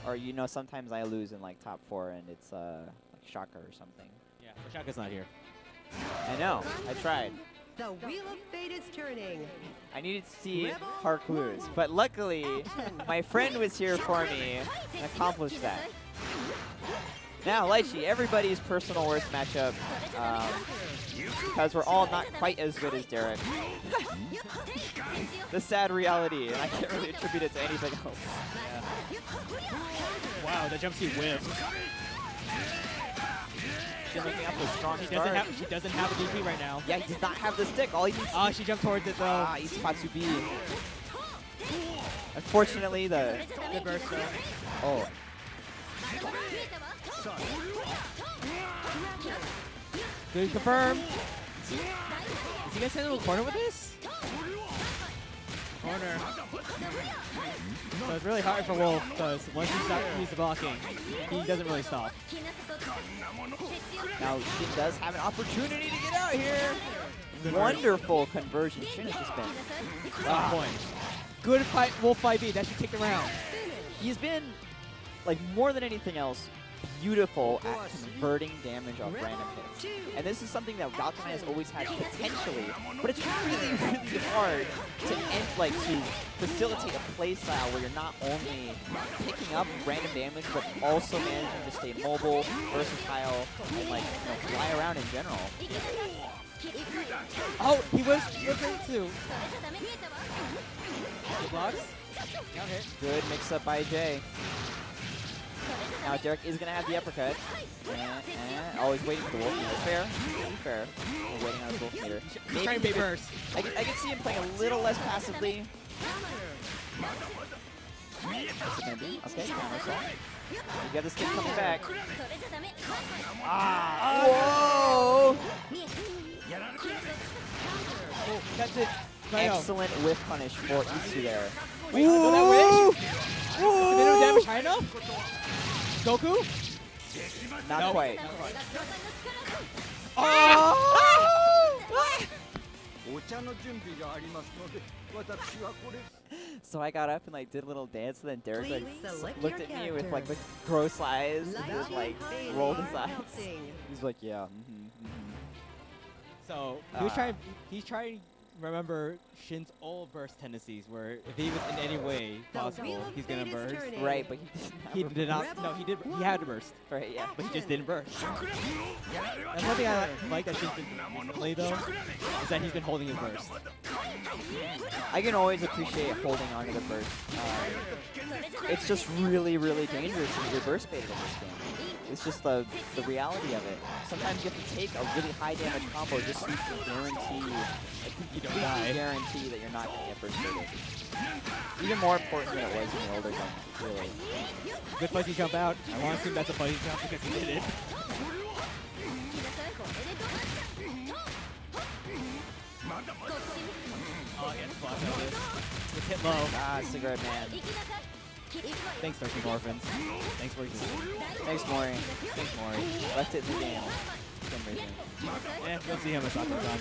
Or sometimes I lose in like top 4 and it's like Shaka or something. Yeah, but Shaka's not here. I know. I tried. The wheel of fate is turning. I needed to see Hart lose, but luckily my friend was here for me and accomplished that. Now, Lychee, everybody's personal worst matchup, because we're all not quite as good as Derek. The sad reality, and I can't really attribute it to anything else. Wow, the jumpsuit whiffed. She's making up a strong She start. doesn't have a DP right now. Yeah, he does not have the stick. All he needs. Oh, she jumped towards it though. Ah, he's Fatsubi. Unfortunately, the Good burst though. oh. Good confirm. Is he gonna send a little corner with this? Corner. So it's really hard for Wolf because once he stops the blocking, he doesn't really stop. Now Shin does have an opportunity to get out here. Wonderful conversion Shin has just been. Point. Good fight, Wolf 5B. That should take the round. He's been, like, more than anything else, beautiful at converting damage off random hits. And this is something that Valkyrie has always had potentially, but it's really, really hard to to facilitate a play style where you're not only picking up random damage, but also managing to stay mobile, versatile, and fly around in general. Oh, he was great too. Good blocks. Down hit. Good mix up by Jay. Now Derek is going to have the uppercut. And always waiting for the Wolf meter. Fair. Fair. We're waiting on his Wolf meter. He's trying to bait burst. I can see him playing a little less passively. What's it going to be? Okay, counter assault. You got the stick coming back. Ah! Whoa! Oh, that's it. Excellent whiff punish for Isu there. Wait, will that wish? Is it minimum damage high enough? Goku? Not No. quite. Oh! So I got up and did a little dance, and then Derek Please select looked your at me with character. the gross eyes and just Lightning fading rolled his are eyes. melting. He's like, yeah. So he's trying to remember Shin's old burst tendencies, where if he was in any way The possible, wheel of he's gonna fate is burst. turning. Right, but He did not. No, he did. He had to burst, Right, yeah. but he just didn't burst. That's one thing I like that Shin's been doing recently, though, is that he's been holding his burst. I can always appreciate holding onto the burst. It's just really, really dangerous to get your burst baited in this game. It's just the reality of it. Sometimes you have to take a really high damage combo just so you can guarantee, You don't die. guarantee that you're not going to get burst baited. Even more important than it was in the older game, really. Good fuzzy jump out. I want to assume that's a fuzzy jump because he did it. Oh, yes, block out this. Just hit low. Ah, cigarette man. Thanks, 13 Orphans. Thanks for Thanks, Mori. Thanks, Maury. Left it in the game. For some reason. You'll see him at Sakura-san.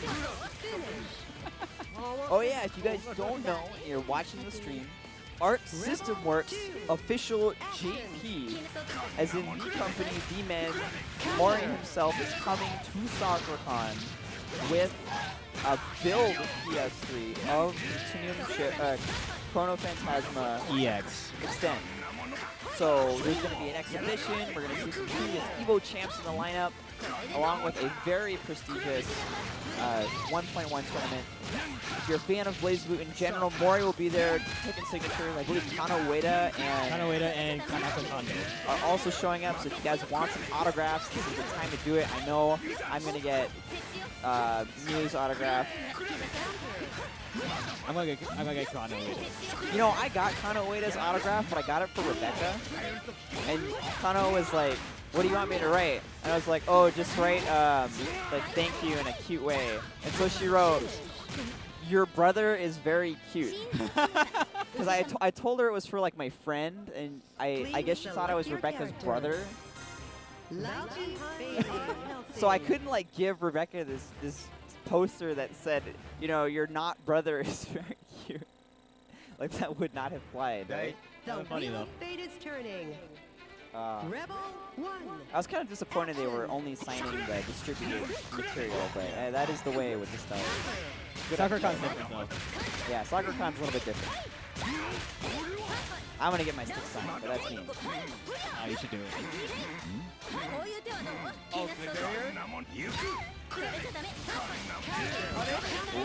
Oh yeah, if you guys don't know, and you're watching the stream, Arc System Works official JP, as in the company, the man, Mori himself, is coming to SakuraCon with a build PS3 of Chrono Phantasma EX. Extend. So there's going to be an exhibition, we're going to see some previous EVO champs in the lineup, along with a very prestigious 1.1 tournament. If you're a fan of BlazBlue in general, Mori will be there taking signatures. I believe Kana Ueda and Kanako Kondo. are also showing up, so if you guys want some autographs, this is the time to do it. I know I'm going to get Miu's autograph. I'm gonna get Chrono with it. You know, I got Kana Ueda's autograph, but I got it for Rebecca. And Kana was like, what do you want me to write? And I was like, oh, just write like thank you in a cute way. And so she wrote, your brother is very cute. Because I told her it was for like my friend, and I guess she thought I was Rebecca's brother. So I couldn't like give Rebecca this poster that said, you know, your not brother is very cute. Like that would not have applied, right? The funny, wheel though. of fate is turning. Rebel 1. I was kind of disappointed they were only signing the distributed material, but that is the way with this style. SoccerCon's different though. Yeah, SoccerCon's a little bit different. I'm gonna get my stick signed, but that's me. Oh, you should do it. こういう手はどう？ Oh, 気 the がするぞ。 barrier? 比べちゃダメ。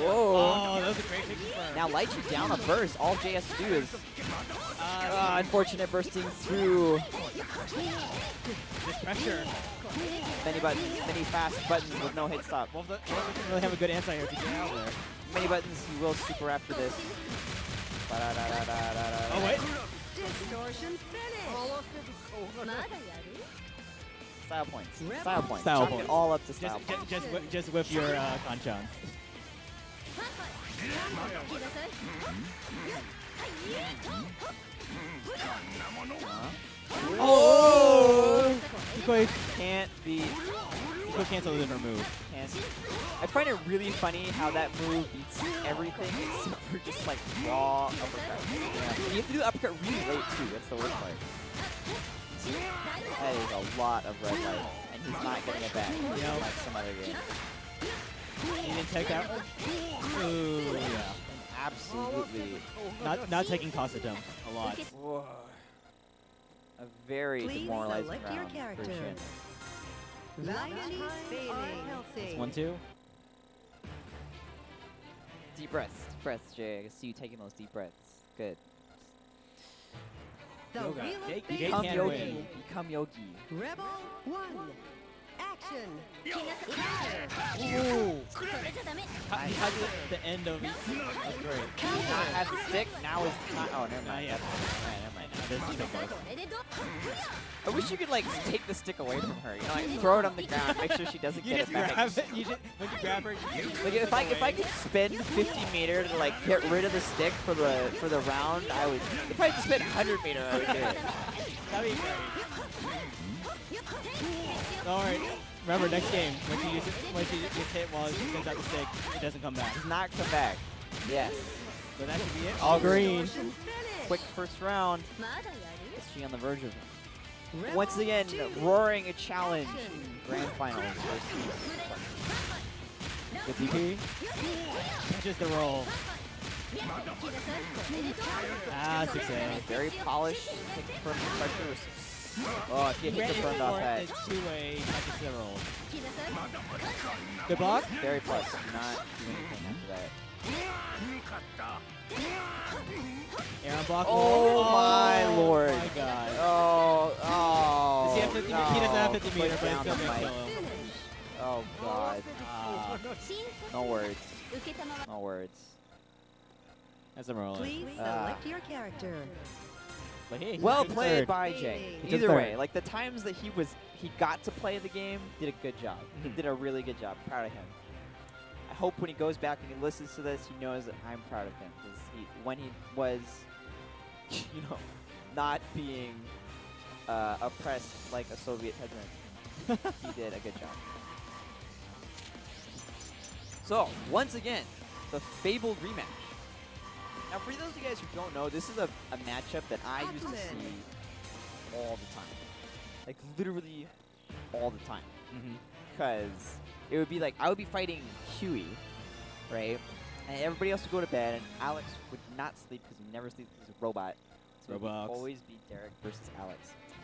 Whoa! Oh, that was a great kick confirm. Now light you down a burst. All Jay has to do is unfortunate bursting through This pressure. many buttons, many fast buttons with no hit stop. Wolf doesn't really have a good anti-air to get out of there. Many buttons, he will super after this. Oh, wait. Distortion finish. まだやる？ Style points. Style points. Style Chalk points. it all up to style Just, points. just whip your Kanchan. 来なさい。 Oh! Equate Can't beat. cancel a different move. Can't. I find it really funny how that move beats everything except for just like raw uppercut. Yeah. You have to do the uppercut really late too. That's the worst part. That is a lot of red light, and he's not getting it back like some other game. You didn't take that one? Ooh, yeah. Absolutely. Not taking cost of him a lot. Whoa. A very Please demoralizing select your round for character. Shin. Lightning failing. 1-2. Deep breaths, Jay. I can see you taking those deep breaths. Good. The Yoga. wheel of Jake fate can't is Become yogi. turning. Become yogi. Rebel 1. Action. 来なさい。 Ooh. 比べちゃダメ。 How did the end of that's great. Not have the stick. Now is not. Oh, never Not mind. yet. Alright, never mind. Now this is the これでどう？ I wish you could like take the stick away from her. You know, like throw it on the ground, make sure she doesn't You get just it back. grab it. You just when you grab her. You Like if I could spend 50 meter to like get rid of the stick for the round, I would. If I could spend 100 meter, I would do it. That'd be great. All right. Remember, next game, when she gets hit while she spins out the stick, it doesn't come back. Does not come back. Yes. So that should be it. All green. Distortion finish. Quick first round. まだやる？ Is she on the verge of Rebel once again 2. roaring a challenge in grand finals versus The DP. Catches the roll. 来なさい。これでどう？ Ah, 6A. very polished, take the firm pressure. Oh, if you hit the burned off head. It's two-way, catches the roll. 来なさい。 Good block. Very plus. Do not do anything after that. Aaron block. Oh my lord. Oh my god. Oh, Does he have 50 no. He doesn't have 50 Put meter, but down it's still the gonna mic. kill him. Oh god. Ah, 新 No words. 受けたまわ。 No words. that's a roll. Please select your character. But hey, Well good played third. by Jay. It's a Either third. way, like the times that he got to play the game, did a good job. He did a really good job. Proud of him. I hope when he goes back and he listens to this, he knows that I'm proud of him because when he was, you know, not being oppressed like a Soviet peasant, he did a good job. So once again, the fabled rematch. Now, for those of you guys who don't know, this is a matchup that I used to see all the time. Like, literally all the time. Because it would be like, I would be fighting Huey, right? And everybody else would go to bed, and Alex would not sleep because he never sleeps because he's a robot. So it would Roblox. always be Derek versus Alex.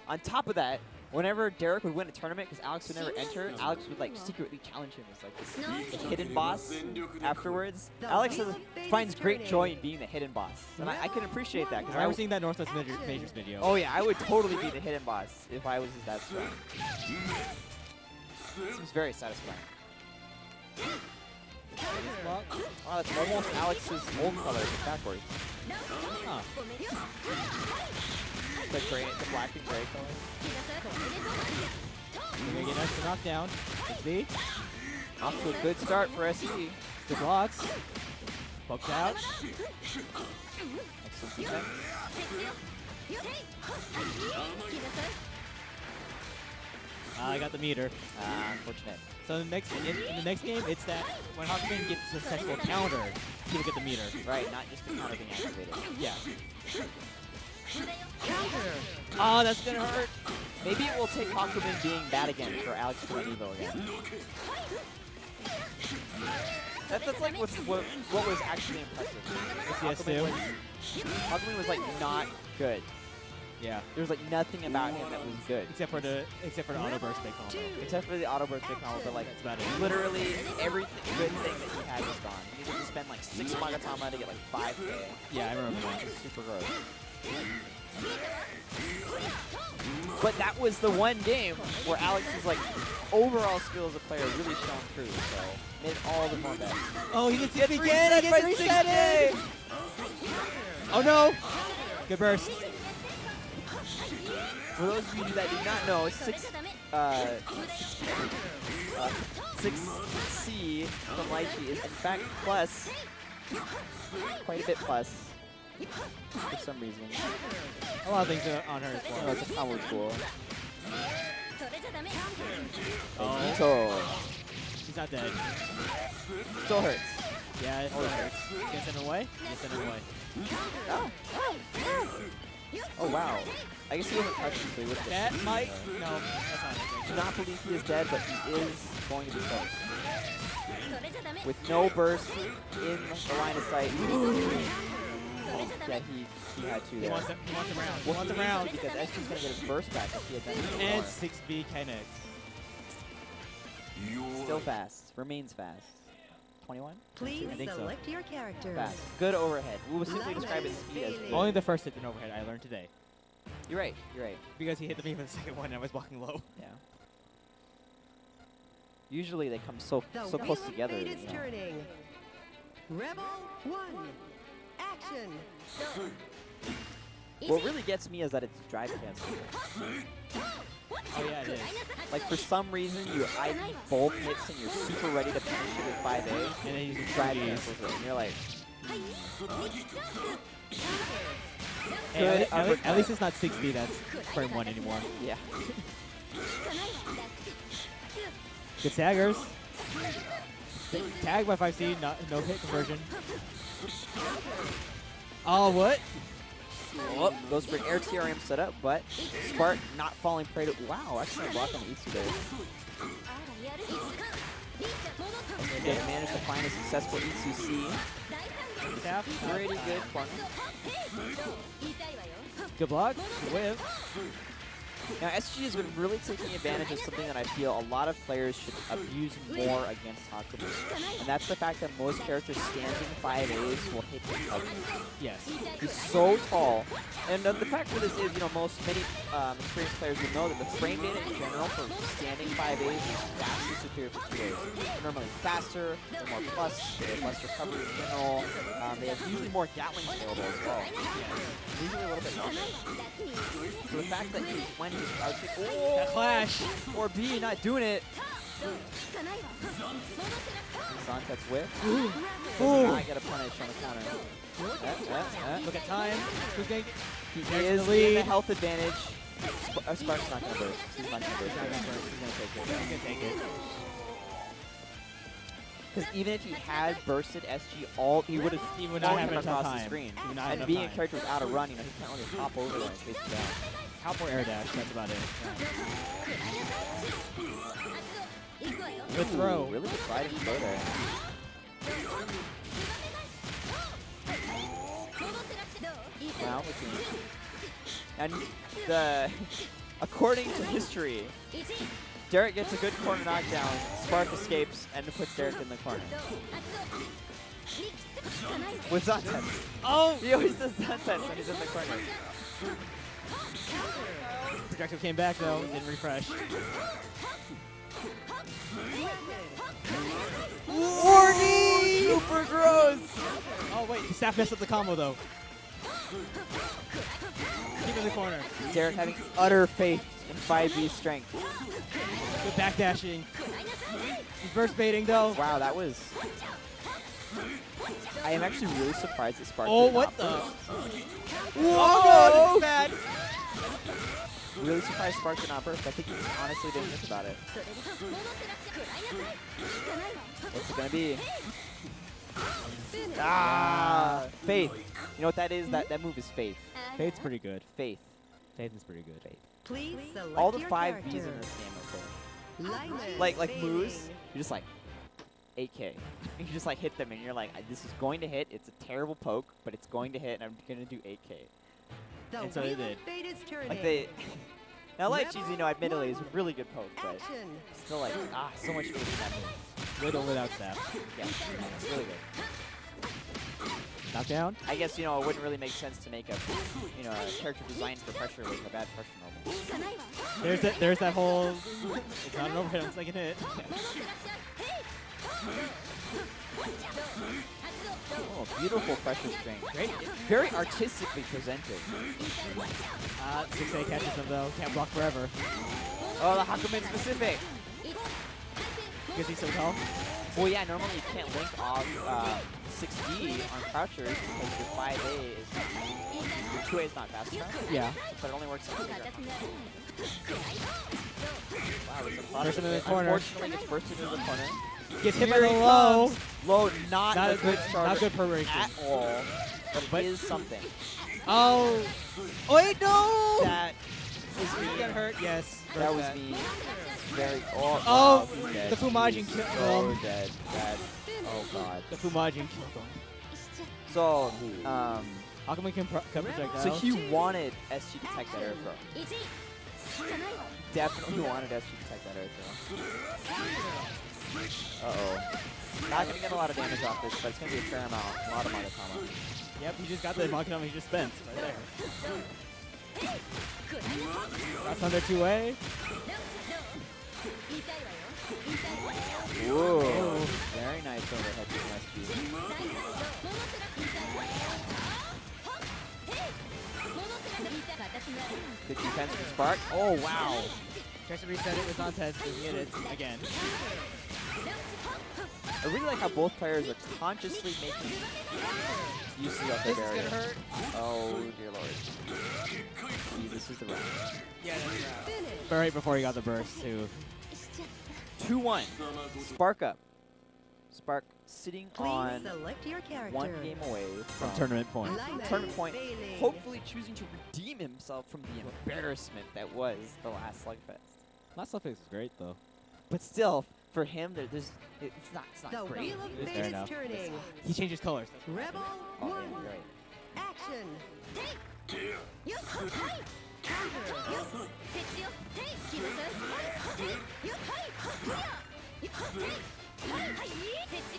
On top of that, whenever Derek would win a tournament, because Alex would never enter, Alex would like secretly challenge him as like this hidden boss afterwards. Alex finds great joy in being the hidden boss, and I can appreciate that I because remember seeing that Northwest Majors video. oh yeah, I would totally be the hidden boss if I was that strong. Seems very satisfying. Block. Wow, that's almost Alex's old color backwards. Huh. The black and gray color. 来なさい。これでどう？ We're gonna get an extra knockdown. XB. Off to a good start for SG. Good blocks. Pokes out. Excellent defense. I got the meter. Unfortunate. So in the next game, it's that when Hakumen gets a successful counter, he'll get the meter. Right, not just the counter being activated. Yeah. Counter. Oh, that's gonna hurt. Maybe it will take Hakumen being bad again for Alex to win Evo again. That's like what was actually impressive. Hakumen was like not good. Yeah. There was like nothing about him that was good. Except for the auto burst big combo. Except for the auto burst big combo, but like That's about it. literally every good thing that he had was gone. He needed to spend like 6 Magatama to get like 5K. Yeah, I remember that. It's super gross. But that was the one game where Alex's like overall skill as a player really shone through, so made it all the more better. Oh, he gets hit again. He gets resetted. Oh no. Good burst. For those of you that do not know, 6C from Lychee is in fact plus, quite a bit plus, for some reason. A lot of things are on her as Oh, well. it's a combo tool. Oh, So, she's not dead. still hurts. Yeah, it hurts. Gonna send him away? Gonna send him away. Oh wow. I guess he wasn't touched, so he would have That might... No, that's not I do it. not believe he is dead, but he is going to be close. With no burst in the line of sight. Yeah, he had to He there. wants him round. He Well, wants him he needs round. to because SG's going to get his burst back if he had done it And before. 6B connects. Still fast. Remains fast. 21? Please I think so. select your character. Fast. Good overhead. We will simply describe its speed as good. Only the first hit and overhead I learned today. You're right. You're right. Because he hit the beam for the second one and I was walking low. Yeah. Usually they come so The close wheel of together. fate You is know. turning. Rebel 1. Action. What really gets me is that it's drive cancel. Oh yeah, it is. Like for some reason you ID both hits and you're super ready to finish it with 5A. And then you just Drive cancels it and you're like, Hey, Good at uppercut. least it's not 6B, that's frame 1 anymore. yeah. Good staggers. Tag by 5C, no hit conversion. Oh, what? Oh, goes for an air TRM setup, but Spark not falling prey to. Wow, excellent block on Itsu there. And they managed to find a successful Itsu C. Tap. Pretty good corner. Good block. Good whip. Now SG has been really taking advantage of something that I feel a lot of players should abuse more against Hakumen. And that's the fact that most characters standing 5As will hit him ugly. Yes. He's so tall. And the fact for this is, many experienced players will know that the frame data in general for standing 5As is vastly superior for 2As. They're normally faster, they're more plus, they have less recovery in general. They have usually more Gatlings available as well. Usually a little bit longer. So the fact that when he's crouching, That clash. or B, not doing it. Santet's whip. Does not get a punish on the counter. Look at time. Who's going to get... He There's is the lead. in the health advantage. Spark's not going to burst. He's not going to burst. He's not gonna burst. He's going to take it. He's going to take it. Because even if he had bursted SG, he would have He would not have across enough the time. screen. He would not have And enough being time. a character without a run, he can't really hop over there and chase him down. Hop or air dash, that's about it. Good throw. Ooh, really good sliding throw there. Wow, and according to history, Derek gets a good corner knockdown, Spark escapes, and puts Derek in the corner. With Zantet. Oh! He always does Zantet when he's in the corner. Projectile came back though, didn't refresh. Warning! Super gross! Oh wait, the staff messed up the combo though. Keep in the corner. Derek having utter faith in 5V strength. Good backdashing. He's burst baiting though. Wow, that was... I am actually really surprised that Spark Oh, did what not the? burst. Whoa! This is bad. Really surprised Spark did not burst. I think he honestly didn't think about it. What's it gonna be? Ah! Faith. You know what that is? That move is Faith. Faith's pretty good. Faith. Faith is pretty good. Please select All the your 5Bs character. in this game are Faith. Lyman Like moves, Bailey. you're just like 8K. You just like hit them and you're like, this is going to hit. It's a terrible poke, but it's going to hit and I'm gonna do 8K. The And so they Wheel of did. Fate is turning. Like they... Now Light Cheese, you know, admittedly is a really good poke, but Action. still like, so much faith in that move. With or without staff. Yeah, it's really good. Knockdown. I guess, you know, it wouldn't really make sense to make a, you know, a character designed for pressure with a bad pressure normal. There's that whole. It's not an overhit on second hit. Oh, beautiful pressure string. Great. Very artistically presented. 6A catches him though. Can't block forever Oh, the Hakumen specific. because he's so tall. Well, yeah, normally you can't link off 6D on crouchers because your 5A is, your 2A is not fast enough. Yeah. But it only works in the bigger. Wow, there's a lot Burst of into the it. corner. Unfortunately, gets bursted into the corner. Gets hit by Here the he low. comes. Low, not Not a a good good, start not good preparation. at all, but But- it is something. Oh. Oh wait, no. That is He me. got hurt. Yes. That burst was me. Very. Oh, Oh, wow, he's dead. the Fumajin He's killed so him. dead. That. Oh god. The Fumajin killed him. So, Hakumen can project now. so he wanted SG to tech that air throw. Definitely wanted SG to tech that air throw. Uh-oh. Not gonna get a lot of damage off this, but it's gonna be a fair amount. A lot of Magatama. Yep, he just got the Magatama he just spent right there. That's under 2A. Whoa. Very nice overhead from SG. Good defense from Spark. Oh, wow. Tries to reset it with Dantes, doesn't get it again. I really like how both players are consciously making use of their This is barrier. gonna hurt. Oh, dear lord. See, this is the round. Yeah, that's But right before he got the burst, too. 2-1. Spark up. Spark sitting Please on select your character. one game away From from tournament point. Lyman tournament point, Bailey. hopefully choosing to redeem himself from the embarrassment that was the last Slugfest. Last Slugfest was great, though. But still, for him, it's not The great. Wheel of It's Fate fair is enough. turning. He changes colors. Rebel Oh, 1. yeah, you're right. Action.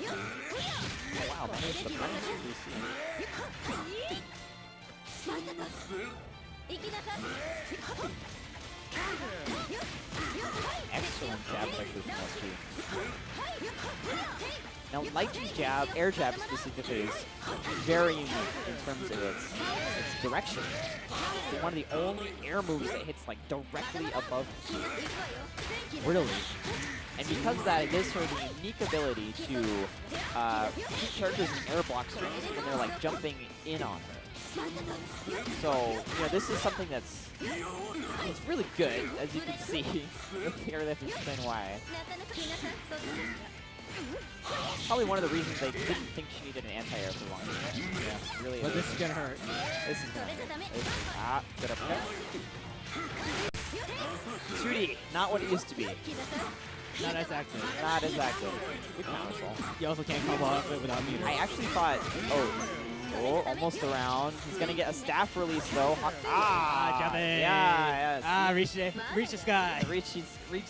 Oh, wow, managed the punish DC. Excellent jab pressure from SG. Now, Lightning's jab, air jab specifically, is very unique in terms of its direction. It's one of the only air moves that hits like directly above the key. Really? And because of that, it gives her the unique ability to keep characters in air block strings when they're like jumping in on her. So, you know, this is something that's it's really good, as you can see. Here, they have to explain why. Probably one of the reasons they didn't think she needed an anti-air for long. Yeah, really. But this is gonna hurt. This is gonna hurt. Good uppercut. 2D, not what it used to be. Not as active. Not as active. Good counter soul. You also can't combo off it without meter. I actually thought, oh, almost around. He's gonna get a staff release though. jump in. Yeah, yes. Ah, reach the sky. Reach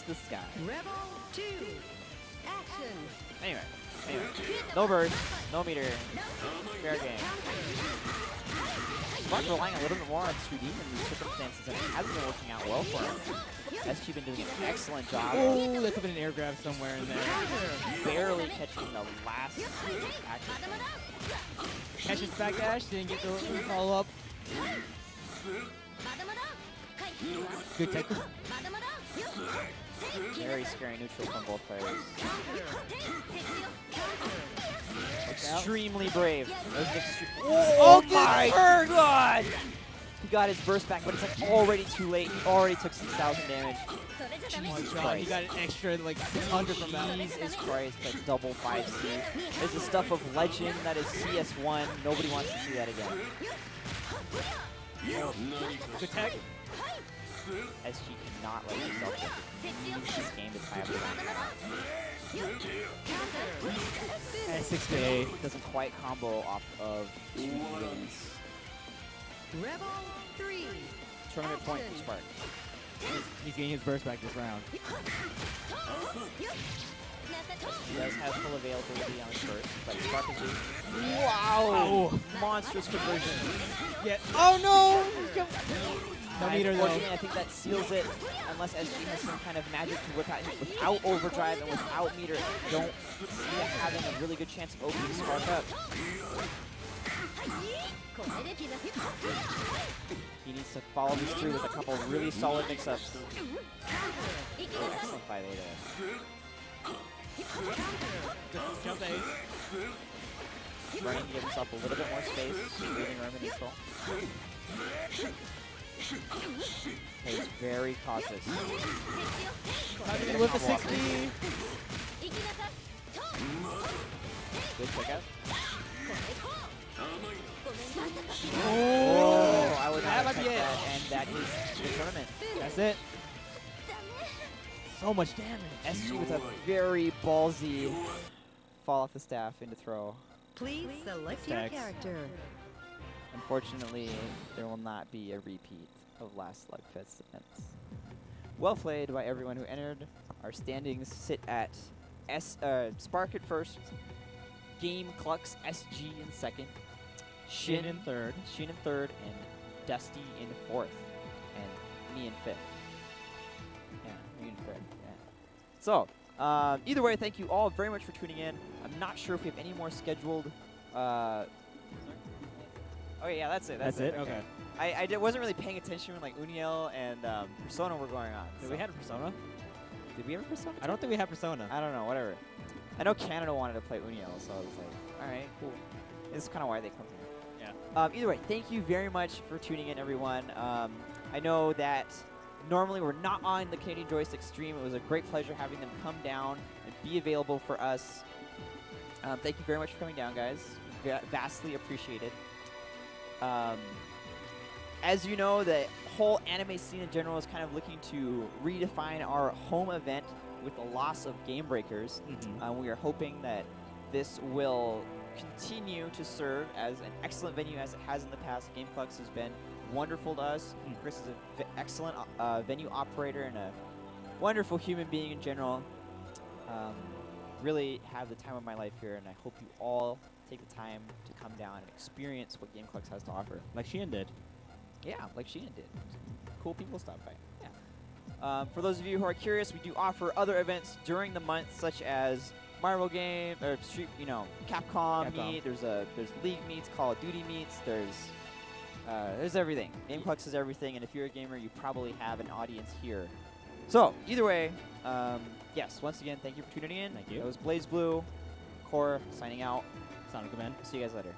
the sky. Rebel 2. Action. Anyway, no burst, no meter, fair game. Spark relying a little bit more on 2D in these circumstances, and it hasn't been working out well for him. SG been doing an excellent job Oh, of there could have been an air grab somewhere in there. barely catching the last action. Catches back dash, didn't get the follow up. Good tech. Very scary neutral from both players. Extremely brave. That was an oh my god! He got his burst back, but it's like already too late. He already took 6,000 damage. Jesus God, he got an extra like 600 from that. Jesus Christ, that double 5C. It's the stuff of legend that is CS1. Nobody wants to see that again. Good tech. SG cannot let himself get this game to tie up the round. 6 to 8. Doesn't quite combo off of 2 wins. Rebel 3. Tournament point for Spark. He's getting his burst back this round. He does have full availability on his burst, but Spark is just... Wow! Monstrous conversion. Yeah. Oh no! No meter though. Unfortunately, I think that seals it. Unless SG has some kind of magic to whip out without overdrive and without meter, I don't see him having a really good chance of opening Spark up. He needs to follow this through with a couple really solid mix-ups. Excellent 5A there. Jump ace. Running to give himself a little bit more space, leaving room in neutral. He's very cautious. With the 60. Good pickup. Oh, I would that not might be expect it. that, and that is the tournament. That's it. So much damage. SG with a very ballsy fall off the staff into throw. Please select your Stacks. character. Unfortunately, there will not be a repeat of last Slugfest events. Well played by everyone who entered. Our standings sit at Spark at first, GameClucks SG in second, Shin in third. Shin in third, and Dusty in fourth, and me in fifth. Yeah, me in fifth. Yeah. So, either way, thank you all very much for tuning in. I'm not sure if we have any more scheduled. Oh yeah, that's it. That's it. Okay. I wasn't really paying attention when like Uniel and Persona were going on. Did so. we have a Persona? Did we have a Persona? I don't think we have Persona. I don't know. Whatever. I know Canada wanted to play Uniel, so I was like, all right, cool. This is kind of why they come here. Yeah. Either way, thank you very much for tuning in, everyone. I know that normally we're not on the Canadian Joysticks stream. It was a great pleasure having them come down and be available for us. Thank you very much for coming down, guys. Vastly appreciated. As you know, the whole anime scene in general is kind of looking to redefine our home event with the loss of Game Breakers. We are hoping that this will continue to serve as an excellent venue as it has in the past. GameClucks has been wonderful to us. Chris is an excellent venue operator and a wonderful human being in general. Really have the time of my life here, and I hope you all take the time to come down and experience what GameClucks has to offer. Like Sheehan did. Yeah, like Sheehan did. Cool people stop by. Yeah. For those of you who are curious, we do offer other events during the month, such as Marvel Game or Street, Capcom meet. There's League meets, Call of Duty meets. There's everything. GameClucks is everything, and if you're a gamer, you probably have an audience here. So either way, yes. Once again, thank you for tuning in. Thank you. That was BlazBlue, Core signing out. Sonic Command. See you guys later.